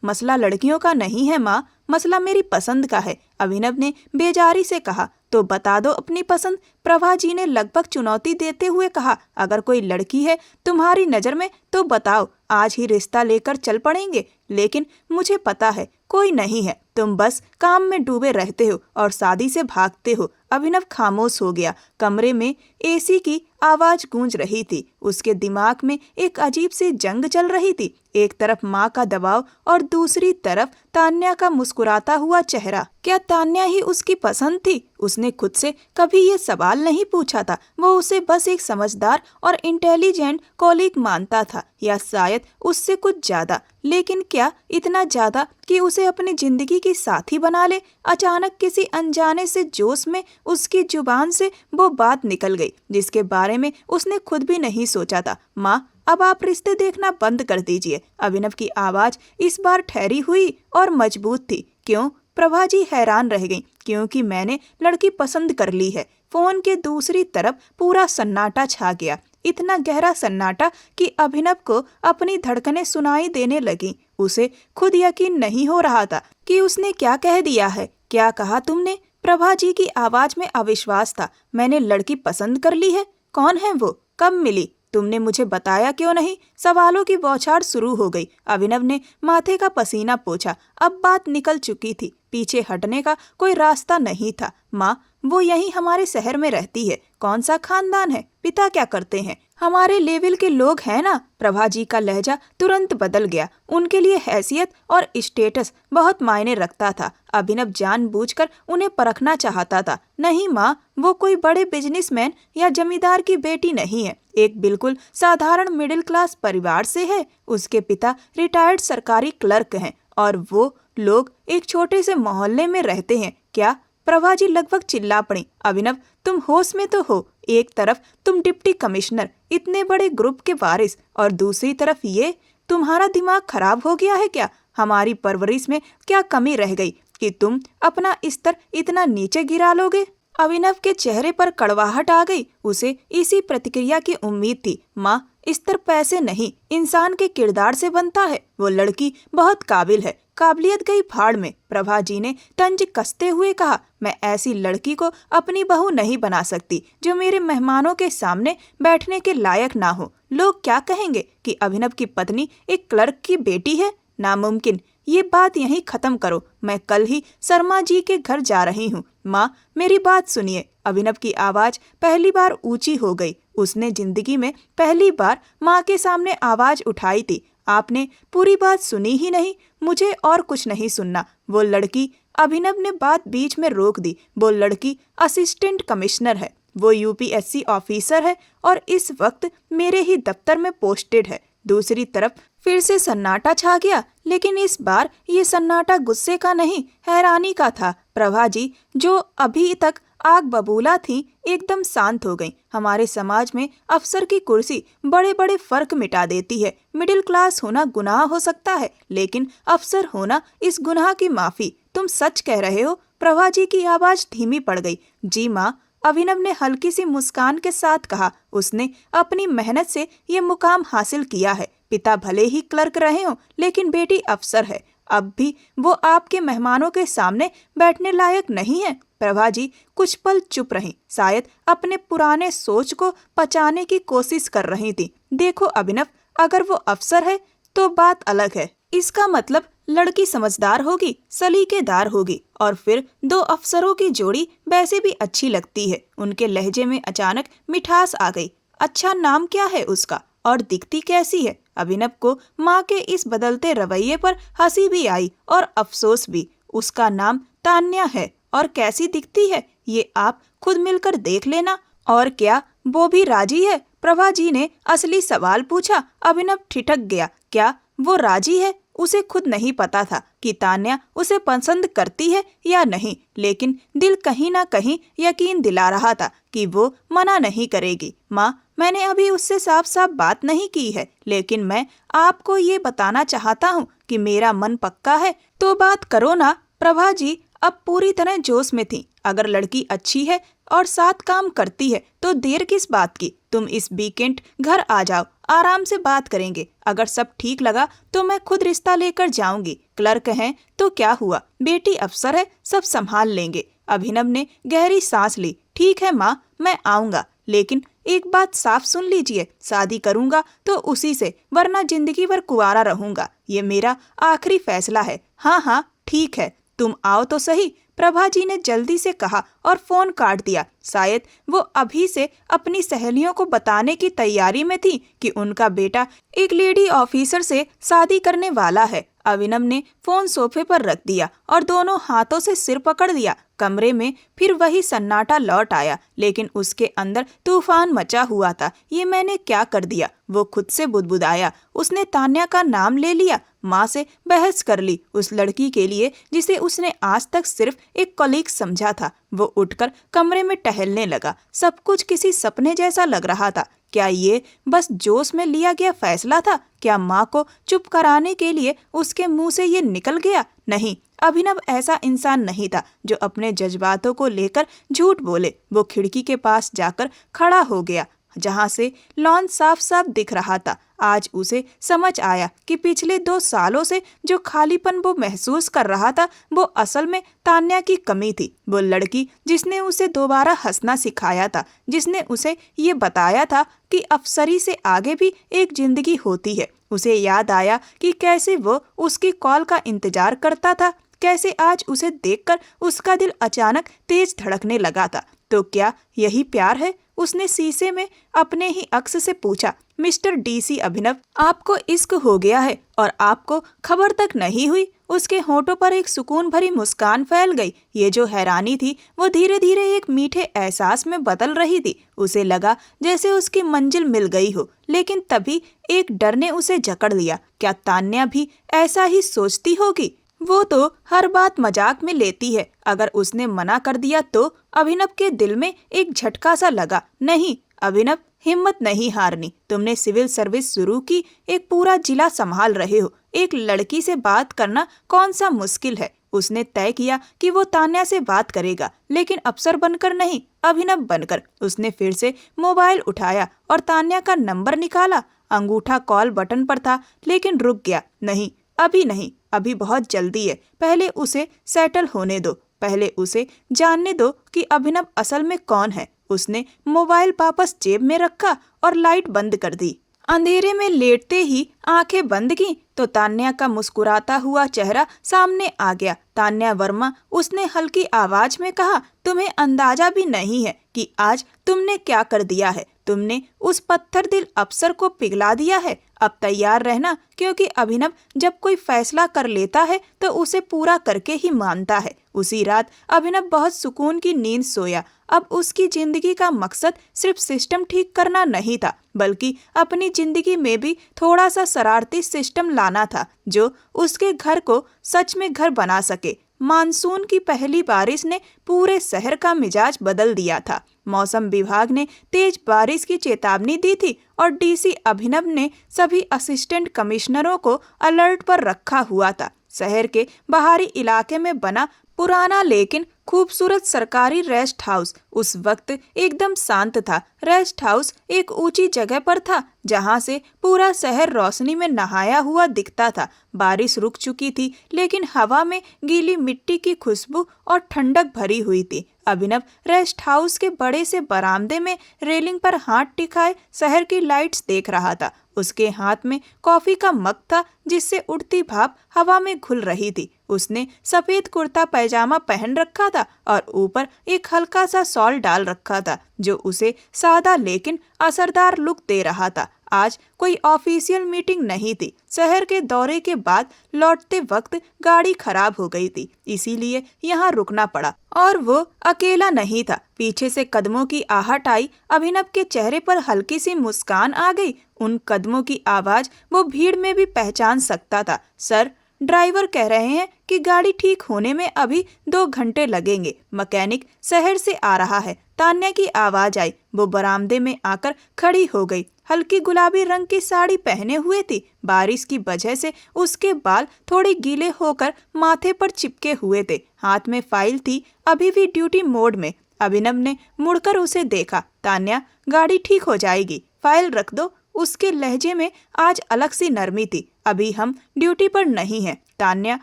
मसला लड़कियों का नहीं है माँ, मसला मेरी पसंद का है। अभिनव ने बेजारी से कहा। तो बता दो अपनी पसंद। प्रभा जी ने लगभग चुनौती देते हुए कहा। अगर कोई लड़की है तुम्हारी नजर में तो बताओ, आज ही रिश्ता लेकर चल पड़ेंगे। लेकिन मुझे पता है कोई नहीं है, तुम बस काम में डूबे रहते हो और शादी से भागते हो। अभिनव खामोश हो गया। कमरे में एसी की आवाज गूंज रही थी। उसके दिमाग में एक अजीब सी जंग चल रही थी। एक तरफ माँ का दबाव और दूसरी तरफ तान्या का मुस्कुराता हुआ चेहरा। क्या तान्या ही उसकी पसंद थी? उसने खुद से कभी ये सवाल नहीं पूछा था। वो उसे बस एक समझदार और इंटेलिजेंट कॉलीग मानता था, या शायद उससे कुछ ज्यादा। लेकिन क्या इतना ज्यादा कि उसे अपनी जिंदगी की साथी बना ले? अचानक किसी अनजाने से जोश में उसकी जुबान से वो बात निकल गई जिसके बारे में उसने खुद भी नहीं सोचा था। माँ, अब आप रिश्ते देखना बंद कर दीजिए। अभिनव की आवाज इस बार ठहरी हुई और मजबूत थी। क्यों? प्रभा जी हैरान रह गईं। क्योंकि मैंने लड़की पसंद कर ली है। फोन के दूसरी तरफ पूरा सन्नाटा छा गया। इतना गहरा सन्नाटा कि अभिनव को अपनी धड़कनें सुनाई देने लगीं। उसे खुद यकीन नहीं हो रहा था कि उसने क्या कह दिया है। क्या कहा तुमने? प्रभा जी की आवाज में अविश्वास था। मैंने लड़की पसंद कर ली है? कौन है वो? कब मिली? तुमने मुझे बताया क्यों नहीं? सवालों की बौछार शुरू हो गई। अभिनव ने माथे का पसीना पोंछा। अब बात निकल चुकी थी, पीछे हटने का कोई रास्ता नहीं था। माँ, वो यहीं हमारे शहर में रहती है। कौन सा खानदान है? पिता क्या करते हैं? हमारे लेवल के लोग हैं ना। प्रभा जी का लहजा तुरंत बदल गया। उनके लिए हैसियत और स्टेटस बहुत मायने रखता था। अभिनव जानबूझकर उन्हें परखना चाहता था। नहीं माँ, वो कोई बड़े बिजनेसमैन या जमींदार की बेटी नहीं है। एक बिल्कुल साधारण मिडिल क्लास परिवार से है। उसके पिता रिटायर्ड सरकारी क्लर्क हैं और वो लोग एक छोटे से मोहल्ले में रहते हैं। क्या? प्रभा जी लगभग चिल्ला पड़ी। अभिनव, तुम होश में तो हो? एक तरफ तुम डिप्टी कमिश्नर, इतने बड़े ग्रुप के वारिस, और दूसरी तरफ ये। तुम्हारा दिमाग खराब हो गया है क्या? हमारी परवरिश में क्या कमी रह गई कि तुम अपना स्तर इतना नीचे गिरा लोगे? अभिनव के चेहरे पर कड़वाहट आ गई। उसे इसी प्रतिक्रिया की उम्मीद थी। माँ, स्तर पैसे नहीं, इंसान के किरदार से बनता है। वो लड़की बहुत काबिल है। काबिलियत गई भाड़ में। प्रभा जी ने तंज कसते हुए कहा। मैं ऐसी लड़की को अपनी बहू नहीं बना सकती जो मेरे मेहमानों के सामने बैठने के लायक ना हो। लोग क्या कहेंगे कि अभिनव की पत्नी एक क्लर्क की बेटी है? नामुमकिन। ये बात यहीं खत्म करो। मैं कल ही शर्मा जी के घर जा रही हूँ। माँ, मेरी बात सुनिए। अभिनव की आवाज पहली बार ऊंची हो गई। उसने जिंदगी में पहली बार माँ के सामने आवाज उठाई थी। आपने पूरी बात सुनी ही नहीं। मुझे और कुछ नहीं सुनना। वो लड़की, अभिनव ने बात बीच में रोक दी, वो लड़की असिस्टेंट कमिश्नर है। वो यूपीएससी ऑफिसर है और इस वक्त मेरे ही दफ्तर में पोस्टेड है। दूसरी तरफ फिर से सन्नाटा छा गया, लेकिन इस बार ये सन्नाटा गुस्से का नहीं, हैरानी का था। प्रभा जी, जो अभी तक आग बबूला थी, एकदम शांत हो गईं। हमारे समाज में अफसर की कुर्सी बड़े बड़े फर्क मिटा देती है। मिडिल क्लास होना गुनाह हो सकता है, लेकिन अफसर होना इस गुनाह की माफी। तुम सच कह रहे हो? प्रभा जी की आवाज धीमी पड़ गई। जी माँ, अभिनव ने हल्की सी मुस्कान के साथ कहा। उसने अपनी मेहनत से ये मुकाम हासिल किया है। पिता भले ही क्लर्क रहे हो, लेकिन बेटी अफसर है। अब भी वो आपके मेहमानों के सामने बैठने लायक नहीं है। प्रभा जी कुछ पल चुप रहीं, शायद अपने पुराने सोच को पचाने की कोशिश कर रही थी। देखो अभिनव, अगर वो अफसर है तो बात अलग है। इसका मतलब लड़की समझदार होगी, सलीकेदार होगी, और फिर दो अफसरों की जोड़ी वैसे भी अच्छी लगती है। उनके लहजे में अचानक मिठास आ गई। अच्छा, नाम क्या है उसका और दिखती कैसी है? अभिनव को माँ के इस बदलते रवैये पर हंसी भी आई और अफसोस भी। उसका नाम तान्या है। और कैसी दिखती है ये आप खुद मिलकर देख लेना। और क्या वो भी राजी है? प्रभा जी ने असली सवाल पूछा। अभिनव ठिठक गया। क्या वो राजी है? उसे खुद नहीं पता था कि तान्या उसे पसंद करती है या नहीं, लेकिन दिल कहीं ना कहीं यकीन दिला रहा था कि वो मना नहीं करेगी। माँ, मैंने अभी उससे साफ साफ बात नहीं की है, लेकिन मैं आपको ये बताना चाहता हूँ कि मेरा मन पक्का है। तो बात करो ना। प्रभा जी अब पूरी तरह जोश में थी। अगर लड़की अच्छी है और साथ काम करती है तो देर किस बात की? तुम इस वीकेंड घर आ जाओ, आराम से बात करेंगे। अगर सब ठीक लगा तो मैं खुद रिश्ता लेकर जाऊंगी। क्लर्क हैं तो क्या हुआ, बेटी अफसर है, सब संभाल लेंगे। अभिनव ने गहरी सांस ली। ठीक है माँ, मैं आऊंगा, लेकिन एक बात साफ सुन लीजिए, शादी करूंगा तो उसी से, वरना जिंदगी भर कुंवारा रहूंगा। ये मेरा आखिरी फैसला है। हाँ हाँ ठीक है, तुम आओ तो सही, प्रभा जी ने जल्दी से कहा और फोन काट दिया। शायद वो अभी से अपनी सहेलियों को बताने की तैयारी में थी कि उनका बेटा एक लेडी ऑफिसर से शादी करने वाला है। अभिनव ने फोन सोफे पर रख दिया और दोनों हाथों से सिर पकड़ लिया। कमरे में फिर वही सन्नाटा लौट आया, लेकिन उसके अंदर तूफान मचा हुआ था। ये मैंने क्या कर दिया? वो खुद से बुदबुदाया। उसने तान्या का नाम ले लिया, माँ से बहस कर ली उस लड़की के लिए जिसे उसने आज तक सिर्फ एक कलीग समझा था। वो उठकर कमरे में टहलने लगा। सब कुछ किसी सपने जैसा लग रहा था। क्या ये बस जोश में लिया गया फैसला था? क्या माँ को चुप कराने के लिए उसके मुंह से ये निकल गया? नहीं, अभिनव ऐसा इंसान नहीं था जो अपने जज्बातों को लेकर झूठ बोले। वो खिड़की के पास जाकर खड़ा हो गया, जहां से लॉन साफ साफ दिख रहा था। आज उसे समझ आया कि पिछले 2 सालों से जो खालीपन वो महसूस कर रहा था वो असल में तान्या की कमी थी। वो लड़की जिसने उसे दोबारा हंसना सिखाया था, जिसने उसे ये बताया था कि अफसरी से आगे भी एक जिंदगी होती है। उसे याद आया कि कैसे वो उसकी कॉल का इंतजार करता था, कैसे आज उसे देखकर उसका दिल अचानक तेज धड़कने लगा था। तो क्या यही प्यार है? उसने शीशे में अपने ही अक्स से पूछा। मिस्टर डीसी अभिनव, आपको इश्क हो गया है और आपको खबर तक नहीं हुई? उसके होठों पर एक सुकून भरी मुस्कान फैल गई। ये जो हैरानी थी वो धीरे धीरे एक मीठे एहसास में बदल रही थी। उसे लगा जैसे उसकी मंजिल मिल गई हो, लेकिन तभी एक डर ने उसे जकड़ लिया। क्या तान्या भी ऐसा ही सोचती होगी? वो तो हर बात मजाक में लेती है। अगर उसने मना कर दिया तो? अभिनव के दिल में एक झटका सा लगा। नहीं अभिनव, हिम्मत नहीं हारनी। तुमने सिविल सर्विस शुरू की, एक पूरा जिला संभाल रहे हो। एक लड़की से बात करना कौन सा मुश्किल है? उसने तय किया कि वो तान्या से बात करेगा, लेकिन अफसर बनकर नहीं, अभिनव बनकर। उसने फिर से मोबाइल उठाया और तान्या का नंबर निकाला। अंगूठा कॉल बटन पर था, लेकिन रुक गया। नहीं, अभी नहीं, अभी बहुत जल्दी है। पहले उसे सेटल होने दो, पहले उसे जानने दो कि अभिनव असल में कौन है। उसने मोबाइल वापस जेब में रखा और लाइट बंद कर दी। अंधेरे में लेटते ही आंखें बंद की तो तान्या का मुस्कुराता हुआ चेहरा सामने आ गया। तान्या वर्मा, उसने हल्की आवाज में कहा, तुम्हें अंदाजा भी नहीं है कि आज तुमने क्या कर दिया है। तुमने उस पत्थर दिल अफसर को पिघला दिया है। अब तैयार रहना, क्योंकि अभिनव जब कोई फैसला कर लेता है तो उसे पूरा करके ही मानता है। उसी रात अभिनव बहुत सुकून की नींद सोया। अब उसकी जिंदगी का मकसद सिर्फ सिस्टम ठीक करना नहीं था, बल्कि अपनी जिंदगी में भी थोड़ा सा शरारती सिस्टम लाना था जो उसके घर को सच में घर बना सके। मानसून की पहली बारिश ने पूरे शहर का मिजाज बदल दिया था। मौसम विभाग ने तेज बारिश की चेतावनी दी थी और डीसी अभिनव ने सभी असिस्टेंट कमिश्नरों को अलर्ट पर रखा हुआ था। शहर के बाहरी इलाके में बना पुराना लेकिन खूबसूरत सरकारी रेस्ट हाउस उस वक्त एकदम शांत था। रेस्ट हाउस एक ऊंची जगह पर था जहां से पूरा शहर रोशनी में नहाया हुआ दिखता था। बारिश रुक चुकी थी लेकिन हवा में गीली मिट्टी की खुशबू और ठंडक भरी हुई थी। अभिनव रेस्ट हाउस के बड़े से बरामदे में रेलिंग पर हाथ टिकाए शहर की लाइट्स देख रहा था। उसके हाथ में कॉफी का मग था जिससे उड़ती भाप हवा में घुल रही थी। उसने सफेद कुर्ता पैजामा पहन रखा था और ऊपर एक हल्का सा शॉल डाल रखा था जो उसे सादा लेकिन असरदार लुक दे रहा था। आज कोई ऑफिशियल मीटिंग नहीं थी। शहर के दौरे के बाद लौटते वक्त गाड़ी खराब हो गई थी, इसीलिए यहाँ रुकना पड़ा और वो अकेला नहीं था। पीछे से कदमों की आहट आई। अभिनव के चेहरे पर हल्की सी मुस्कान आ गई। उन कदमों की आवाज वो भीड़ में भी पहचान सकता था। सर, ड्राइवर कह रहे हैं कि गाड़ी ठीक होने में अभी 2 घंटे लगेंगे। मैकेनिक शहर से आ रहा है। तान्या की आवाज आई। वो बरामदे में आकर खड़ी हो गई। हल्की गुलाबी रंग की साड़ी पहने हुए थी। बारिश की वजह से उसके बाल थोड़े गीले होकर माथे पर चिपके हुए थे। हाथ में फाइल थी, अभी भी ड्यूटी मोड में। अभिनव ने मुड़कर उसे देखा। तान्या, गाड़ी ठीक हो जाएगी, फाइल रख दो। उसके लहजे में आज अलग सी नरमी थी। अभी हम ड्यूटी पर नहीं हैं। तान्या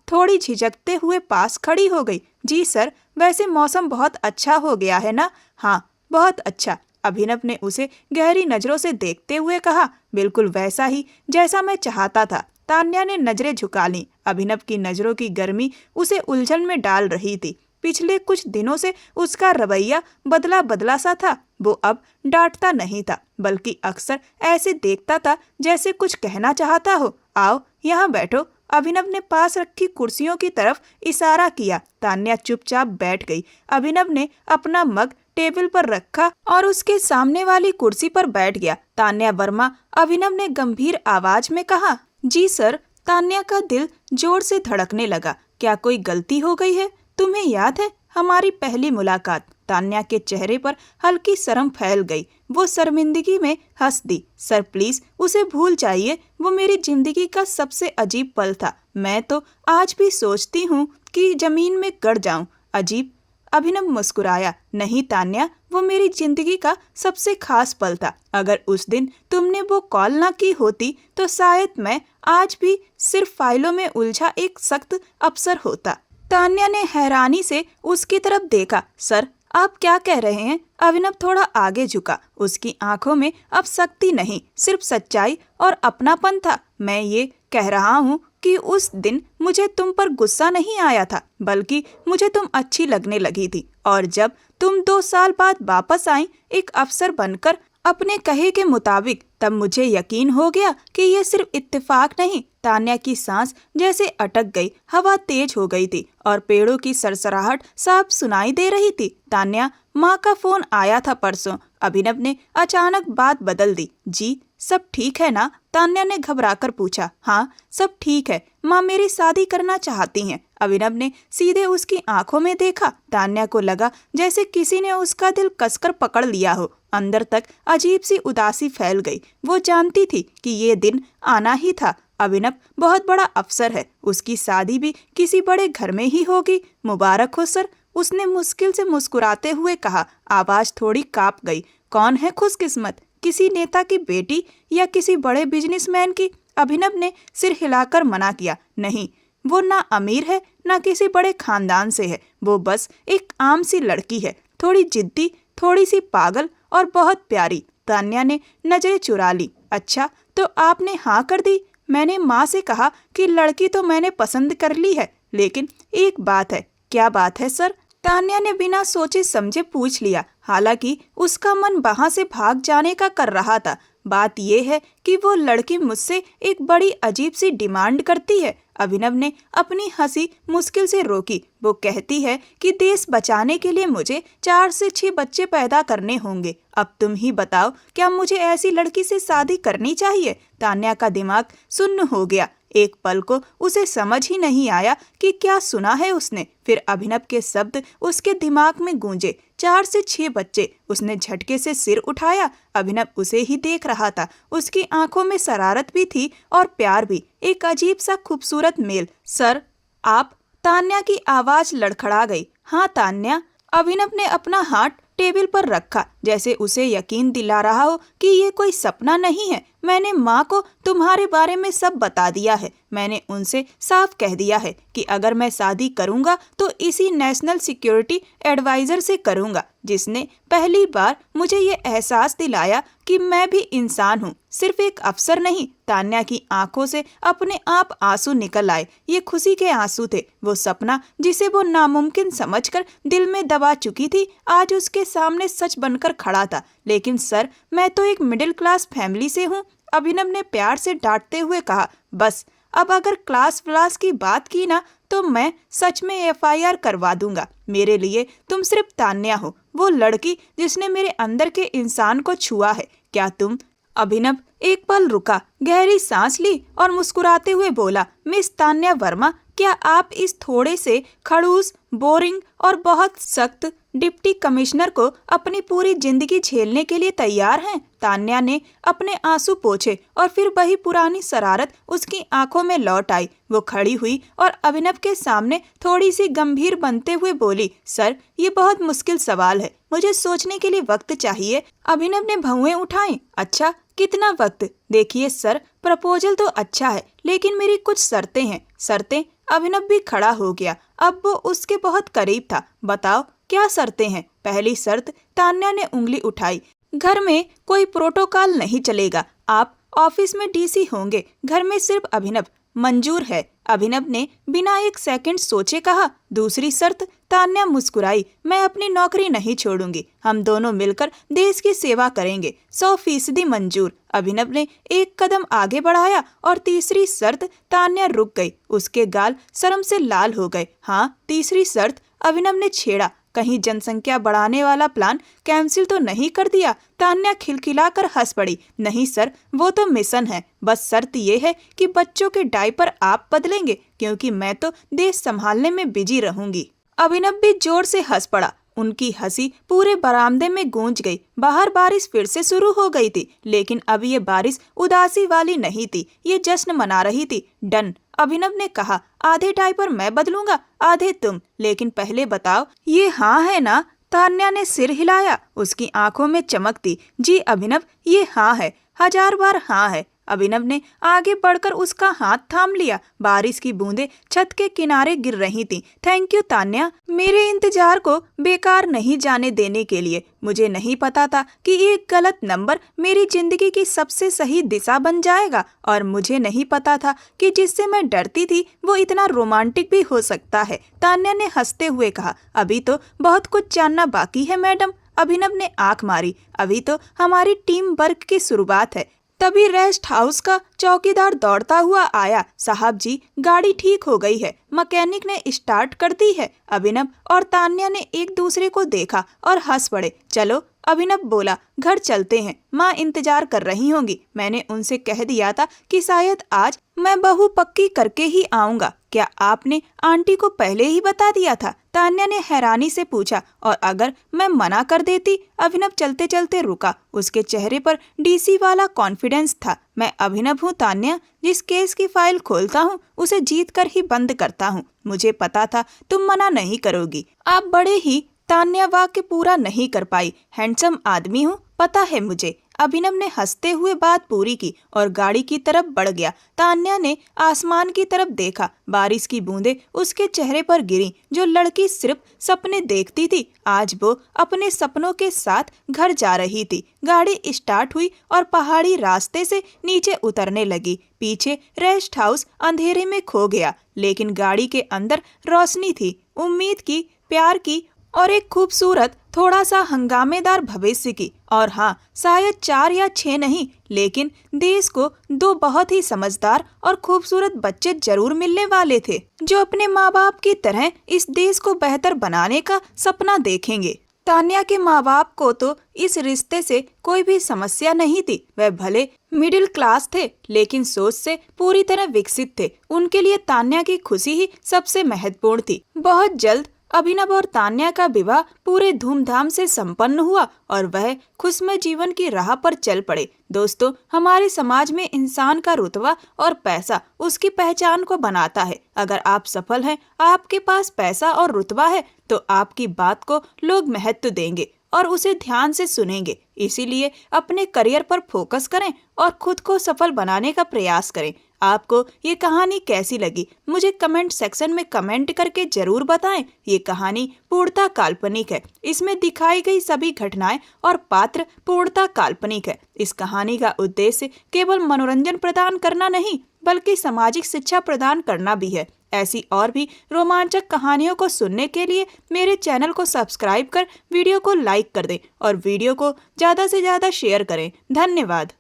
थोड़ी झिझकते हुए पास खड़ी हो गई। जी सर, वैसे मौसम बहुत अच्छा हो गया है ना? हाँ, बहुत अच्छा। अभिनव ने उसे गहरी नजरों से देखते हुए कहा। बिल्कुल वैसा ही जैसा मैं चाहता था। तान्या ने नजरें झुका लीं। अभिनव की नजरों की गर्मी उसे उलझन में डाल रही थी। पिछले कुछ दिनों से उसका रवैया बदला बदला सा था। वो अब डांटता नहीं था, बल्कि अक्सर ऐसे देखता था जैसे कुछ कहना चाहता हो। आओ, यहाँ बैठो। अभिनव ने पास रखी कुर्सियों की तरफ इशारा किया। तान्या चुपचाप बैठ गई। अभिनव ने अपना मग टेबल पर रखा और उसके सामने वाली कुर्सी पर बैठ गया। तान्या वर्मा, अभिनव ने गंभीर आवाज में कहा। जी सर। तान्या का दिल जोर से धड़कने लगा। क्या कोई गलती हो गई है? तुम्हें याद है हमारी पहली मुलाकात? तान्या के चेहरे पर हल्की शर्म फैल गई। वो शर्मिंदगी में हंस दी। सर प्लीज उसे भूल जाइए। वो मेरी जिंदगी का सबसे अजीब पल था। मैं तो आज भी सोचती हूँ कि जमीन में गड़ जाऊं। अजीब? अभिनव मुस्कुराया। नहीं तान्या, वो मेरी जिंदगी का सबसे खास पल था। अगर उस दिन तुमने वो कॉल ना की होती तो शायद मैं आज भी सिर्फ फाइलों में उलझा एक सख्त अफसर होता। तान्या ने हैरानी से उसकी तरफ देखा। सर, आप क्या कह रहे हैं? अभिनव थोड़ा आगे झुका। उसकी आंखों में अब सख्ती नहीं, सिर्फ सच्चाई और अपनापन था। मैं ये कह रहा हूँ कि उस दिन मुझे तुम पर गुस्सा नहीं आया था, बल्कि मुझे तुम अच्छी लगने लगी थी। और जब तुम 2 साल बाद वापस आई एक अफसर बनकर अपने कहे के मुताबिक, तब मुझे यकीन हो गया कि ये सिर्फ इत्तेफाक नहीं। तान्या की सांस जैसे अटक गई। हवा तेज हो गई थी और पेड़ों की सरसराहट साफ सुनाई दे रही थी। तान्या, माँ का फोन आया था परसों। अभिनव ने अचानक बात बदल दी। जी, सब ठीक है ना? तान्या ने घबराकर पूछा। हाँ, सब ठीक है। माँ मेरी शादी करना चाहती हैं। अभिनव ने सीधे उसकी आंखों में देखा। तान्या को लगा जैसे किसी ने उसका दिल कसकर पकड़ लिया हो। अंदर तक अजीब सी उदासी फैल गई। वो जानती थी कि ये दिन आना ही था। अभिनव बहुत बड़ा अफसर है। उसकी शादी भी किसी बड़े घर में ही होगी। मुबारक हो सर, उसने मुश्किल से मुस्कुराते हुए कहा। आवाज थोड़ी कांप गई। कौन है खुशकिस्मत? किसी नेता की बेटी या किसी बड़े बिजनेसमैन की? अभिनव ने सिर हिलाकर मना किया। नहीं, वो ना अमीर है ना किसी बड़े खानदान से है। वो बस एक आम सी लड़की है, थोड़ी जिद्दी, थोड़ी सी पागल और बहुत प्यारी। तान्या ने नजरें चुरा ली। अच्छा, तो आपने हाँ कर दी? मैंने माँ से कहा कि लड़की तो मैंने पसंद कर ली है, लेकिन एक बात है। क्या बात है सर? तान्या ने बिना सोचे समझे पूछ लिया। हालांकि उसका मन वहां से भाग जाने का कर रहा था। बात यह है कि वो लड़की मुझसे एक बड़ी अजीब सी डिमांड करती है। अभिनव ने अपनी हंसी मुश्किल से रोकी। वो कहती है कि देश बचाने के लिए मुझे 4 से 6 बच्चे पैदा करने होंगे। अब तुम ही बताओ, क्या मुझे ऐसी लड़की से शादी करनी चाहिए? तान्या का दिमाग सुन्न हो गया। एक पल को उसे समझ ही नहीं आया कि क्या सुना है उसने। फिर अभिनव के शब्द उसके दिमाग में गूंजे। 4 से 6 बच्चे। उसने झटके से सिर उठाया। अभिनव उसे ही देख रहा था। उसकी आंखों में शरारत भी थी और प्यार भी, एक अजीब सा खूबसूरत मेल। सर, आप तान्या की आवाज लड़खड़ा गई। हाँ तान्या। अभिनव ने अपना हाथ टेबल पर रखा, जैसे उसे यकीन दिला रहा हो कि ये कोई सपना नहीं है। मैंने माँ को तुम्हारे बारे में सब बता दिया है। मैंने उनसे साफ कह दिया है कि अगर मैं शादी करूँगा तो इसी नेशनल सिक्योरिटी एडवाइजर से करूँगा, जिसने पहली बार मुझे ये एहसास दिलाया कि मैं भी इंसान हूँ, सिर्फ एक अफसर नहीं। तान्या की आंखों से अपने आप आंसू निकल आए। ये खुशी के आंसू थे। वो सपना जिसे वो नामुमकिन समझकर दिल में दबा चुकी थी, आज उसके सामने सच बनकर खड़ा था। लेकिन सर, मैं तो एक मिडिल क्लास फैमिली से हूँ, अभिनव ने प्यार से डांटते हुए कहा। बस, अब अगर क्लास व्लास की बात की ना तो मैं सच में एफआईआर करवा दूंगा। मेरे लिए तुम सिर्फ तान्या हो, वो लड़की जिसने मेरे अंदर के इंसान को छुआ है। क्या तुम? अभिनव एक पल रुका, गहरी सांस ली और मुस्कुराते हुए बोला, मिस तान्या वर्मा, क्या आप इस थोड़े से खड़ूस, बोरिंग और बहुत सख्त डिप्टी कमिश्नर को अपनी पूरी जिंदगी झेलने के लिए तैयार हैं? तान्या ने अपने आंसू पोंछे और फिर वही पुरानी शरारत उसकी आंखों में लौट आई। वो खड़ी हुई और अभिनव के सामने थोड़ी सी गंभीर बनते हुए बोली, सर, ये बहुत मुश्किल सवाल है, मुझे सोचने के लिए वक्त चाहिए। अभिनव ने भौंहें उठाई। अच्छा, कितना वक्त? देखिए सर, प्रपोजल तो अच्छा है, लेकिन मेरी कुछ शर्तें हैं। शर्तें? अभिनव भी खड़ा हो गया। अब वो उसके बहुत करीब था। बताओ, क्या शर्तें हैं? पहली शर्त, तान्या ने उंगली उठाई, घर में कोई प्रोटोकॉल नहीं चलेगा। आप ऑफिस में डीसी होंगे, घर में सिर्फ अभिनव। मंजूर है, अभिनव ने बिना एक सेकंड सोचे कहा। दूसरी शर्त, तान्या मुस्कुराई, मैं अपनी नौकरी नहीं छोड़ूंगी, हम दोनों मिलकर देश की सेवा करेंगे। 100% मंजूर। अभिनव ने एक कदम आगे बढ़ाया और तीसरी शर्त, तान्या रुक गई, उसके गाल शर्म से लाल हो गए। हाँ, तीसरी शर्त, अभिनव ने छेड़ा, कहीं जनसंख्या बढ़ाने वाला प्लान कैंसिल तो नहीं कर दिया? तान्या खिलखिलाकर हंस पड़ी। नहीं सर, वो तो मिशन है, बस शर्त ये है कि बच्चों के डायपर आप बदलेंगे, क्योंकि मैं तो देश संभालने में बिजी रहूंगी। अभिनव भी जोर से हंस पड़ा। उनकी हंसी पूरे बरामदे में गूंज गई। बाहर बारिश फिर से शुरू हो गई थी, लेकिन अब ये बारिश उदासी वाली नहीं थी, ये जश्न मना रही थी। डन, अभिनव ने कहा, आधे डायपर मैं बदलूंगा, आधे तुम, लेकिन पहले बताओ ये हाँ है ना? तान्या ने सिर हिलाया, उसकी आंखों में चमक थी। जी अभिनव, ये हाँ है, 1000 बार हाँ है। अभिनव ने आगे बढ़कर उसका हाथ थाम लिया। बारिश की बूंदें छत के किनारे गिर रही थीं। थैंक यू तान्या, मेरे इंतजार को बेकार नहीं जाने देने के लिए। मुझे नहीं पता था कि एक गलत नंबर मेरी जिंदगी की सबसे सही दिशा बन जाएगा, और मुझे नहीं पता था कि जिससे मैं डरती थी वो इतना रोमांटिक भी हो सकता है। तान्या ने हंसते हुए कहा, अभी तो बहुत कुछ जानना बाकी है मैडम। अभिनव ने आंख मारी, अभी तो हमारी टीम वर्क की शुरुआत है। तभी रेस्ट हाउस का चौकीदार दौड़ता हुआ आया। साहब जी, गाड़ी ठीक हो गई है, मैकेनिक ने स्टार्ट कर दी है। अभिनव और तान्या ने एक दूसरे को देखा और हंस पड़े। चलो, अभिनव बोला, घर चलते हैं, माँ इंतजार कर रही होंगी। मैंने उनसे कह दिया था कि शायद आज मैं बहू पक्की करके ही आऊंगा। क्या आपने आंटी को पहले ही बता दिया था? तान्या ने हैरानी से पूछा। और अगर मैं मना कर देती? अभिनव चलते चलते रुका। उसके चेहरे पर डीसी वाला कॉन्फिडेंस था। मैं अभिनव हूँ तान्या, जिस केस की फाइल खोलता हूँ उसे जीत कर ही बंद करता हूँ। मुझे पता था तुम मना नहीं करोगी। आप बड़े ही तान्या वाक्य पूरा नहीं कर पाई। हैंडसम आदमी हूँ, पता है मुझे। अभिनव ने हंसते हुए बात पूरी की और गाड़ी की तरफ बढ़ गया। तान्या ने आसमान की तरफ देखा। बारिश की बूंदें उसके चेहरे पर गिरी। जो लड़की सिर्फ सपने देखती थी, आज वो अपने सपनों के साथ घर जा रही थी। गाड़ी स्टार्ट हुई और पहाड़ी रास्ते से नीचे उतरने लगी। पीछे रेस्ट हाउस अंधेरे में खो गया, लेकिन गाड़ी के अंदर रोशनी थी, उम्मीद की, प्यार की और एक खूबसूरत थोड़ा सा हंगामेदार भविष्य की। और हाँ, शायद 4 या 6 नहीं, लेकिन देश को 2 बहुत ही समझदार और खूबसूरत बच्चे जरूर मिलने वाले थे, जो अपने माँ बाप की तरह इस देश को बेहतर बनाने का सपना देखेंगे। तान्या के माँ बाप को तो इस रिश्ते से कोई भी समस्या नहीं थी। वह भले मिडिल क्लास थे, लेकिन सोच से पूरी तरह विकसित थे। उनके लिए तान्या की खुशी ही सबसे महत्वपूर्ण थी। बहुत जल्द अभिनव और तान्या का विवाह पूरे धूमधाम से संपन्न हुआ और वह खुशमय जीवन की राह पर चल पड़े। दोस्तों, हमारे समाज में इंसान का रुतबा और पैसा उसकी पहचान को बनाता है। अगर आप सफल हैं, आपके पास पैसा और रुतबा है, तो आपकी बात को लोग महत्व देंगे और उसे ध्यान से सुनेंगे। इसीलिए अपने करियर पर फोकस करें और खुद को सफल बनाने का प्रयास करें। आपको ये कहानी कैसी लगी, मुझे कमेंट सेक्शन में कमेंट करके जरूर बताएं। ये कहानी पूर्णतः काल्पनिक है। इसमें दिखाई गई सभी घटनाएं और पात्र पूर्णतः काल्पनिक है। इस कहानी का उद्देश्य केवल मनोरंजन प्रदान करना नहीं, बल्कि सामाजिक शिक्षा प्रदान करना भी है। ऐसी और भी रोमांचक कहानियों को सुनने के लिए मेरे चैनल को सब्सक्राइब कर वीडियो को लाइक कर दें और वीडियो को ज़्यादा से ज़्यादा शेयर करें। धन्यवाद।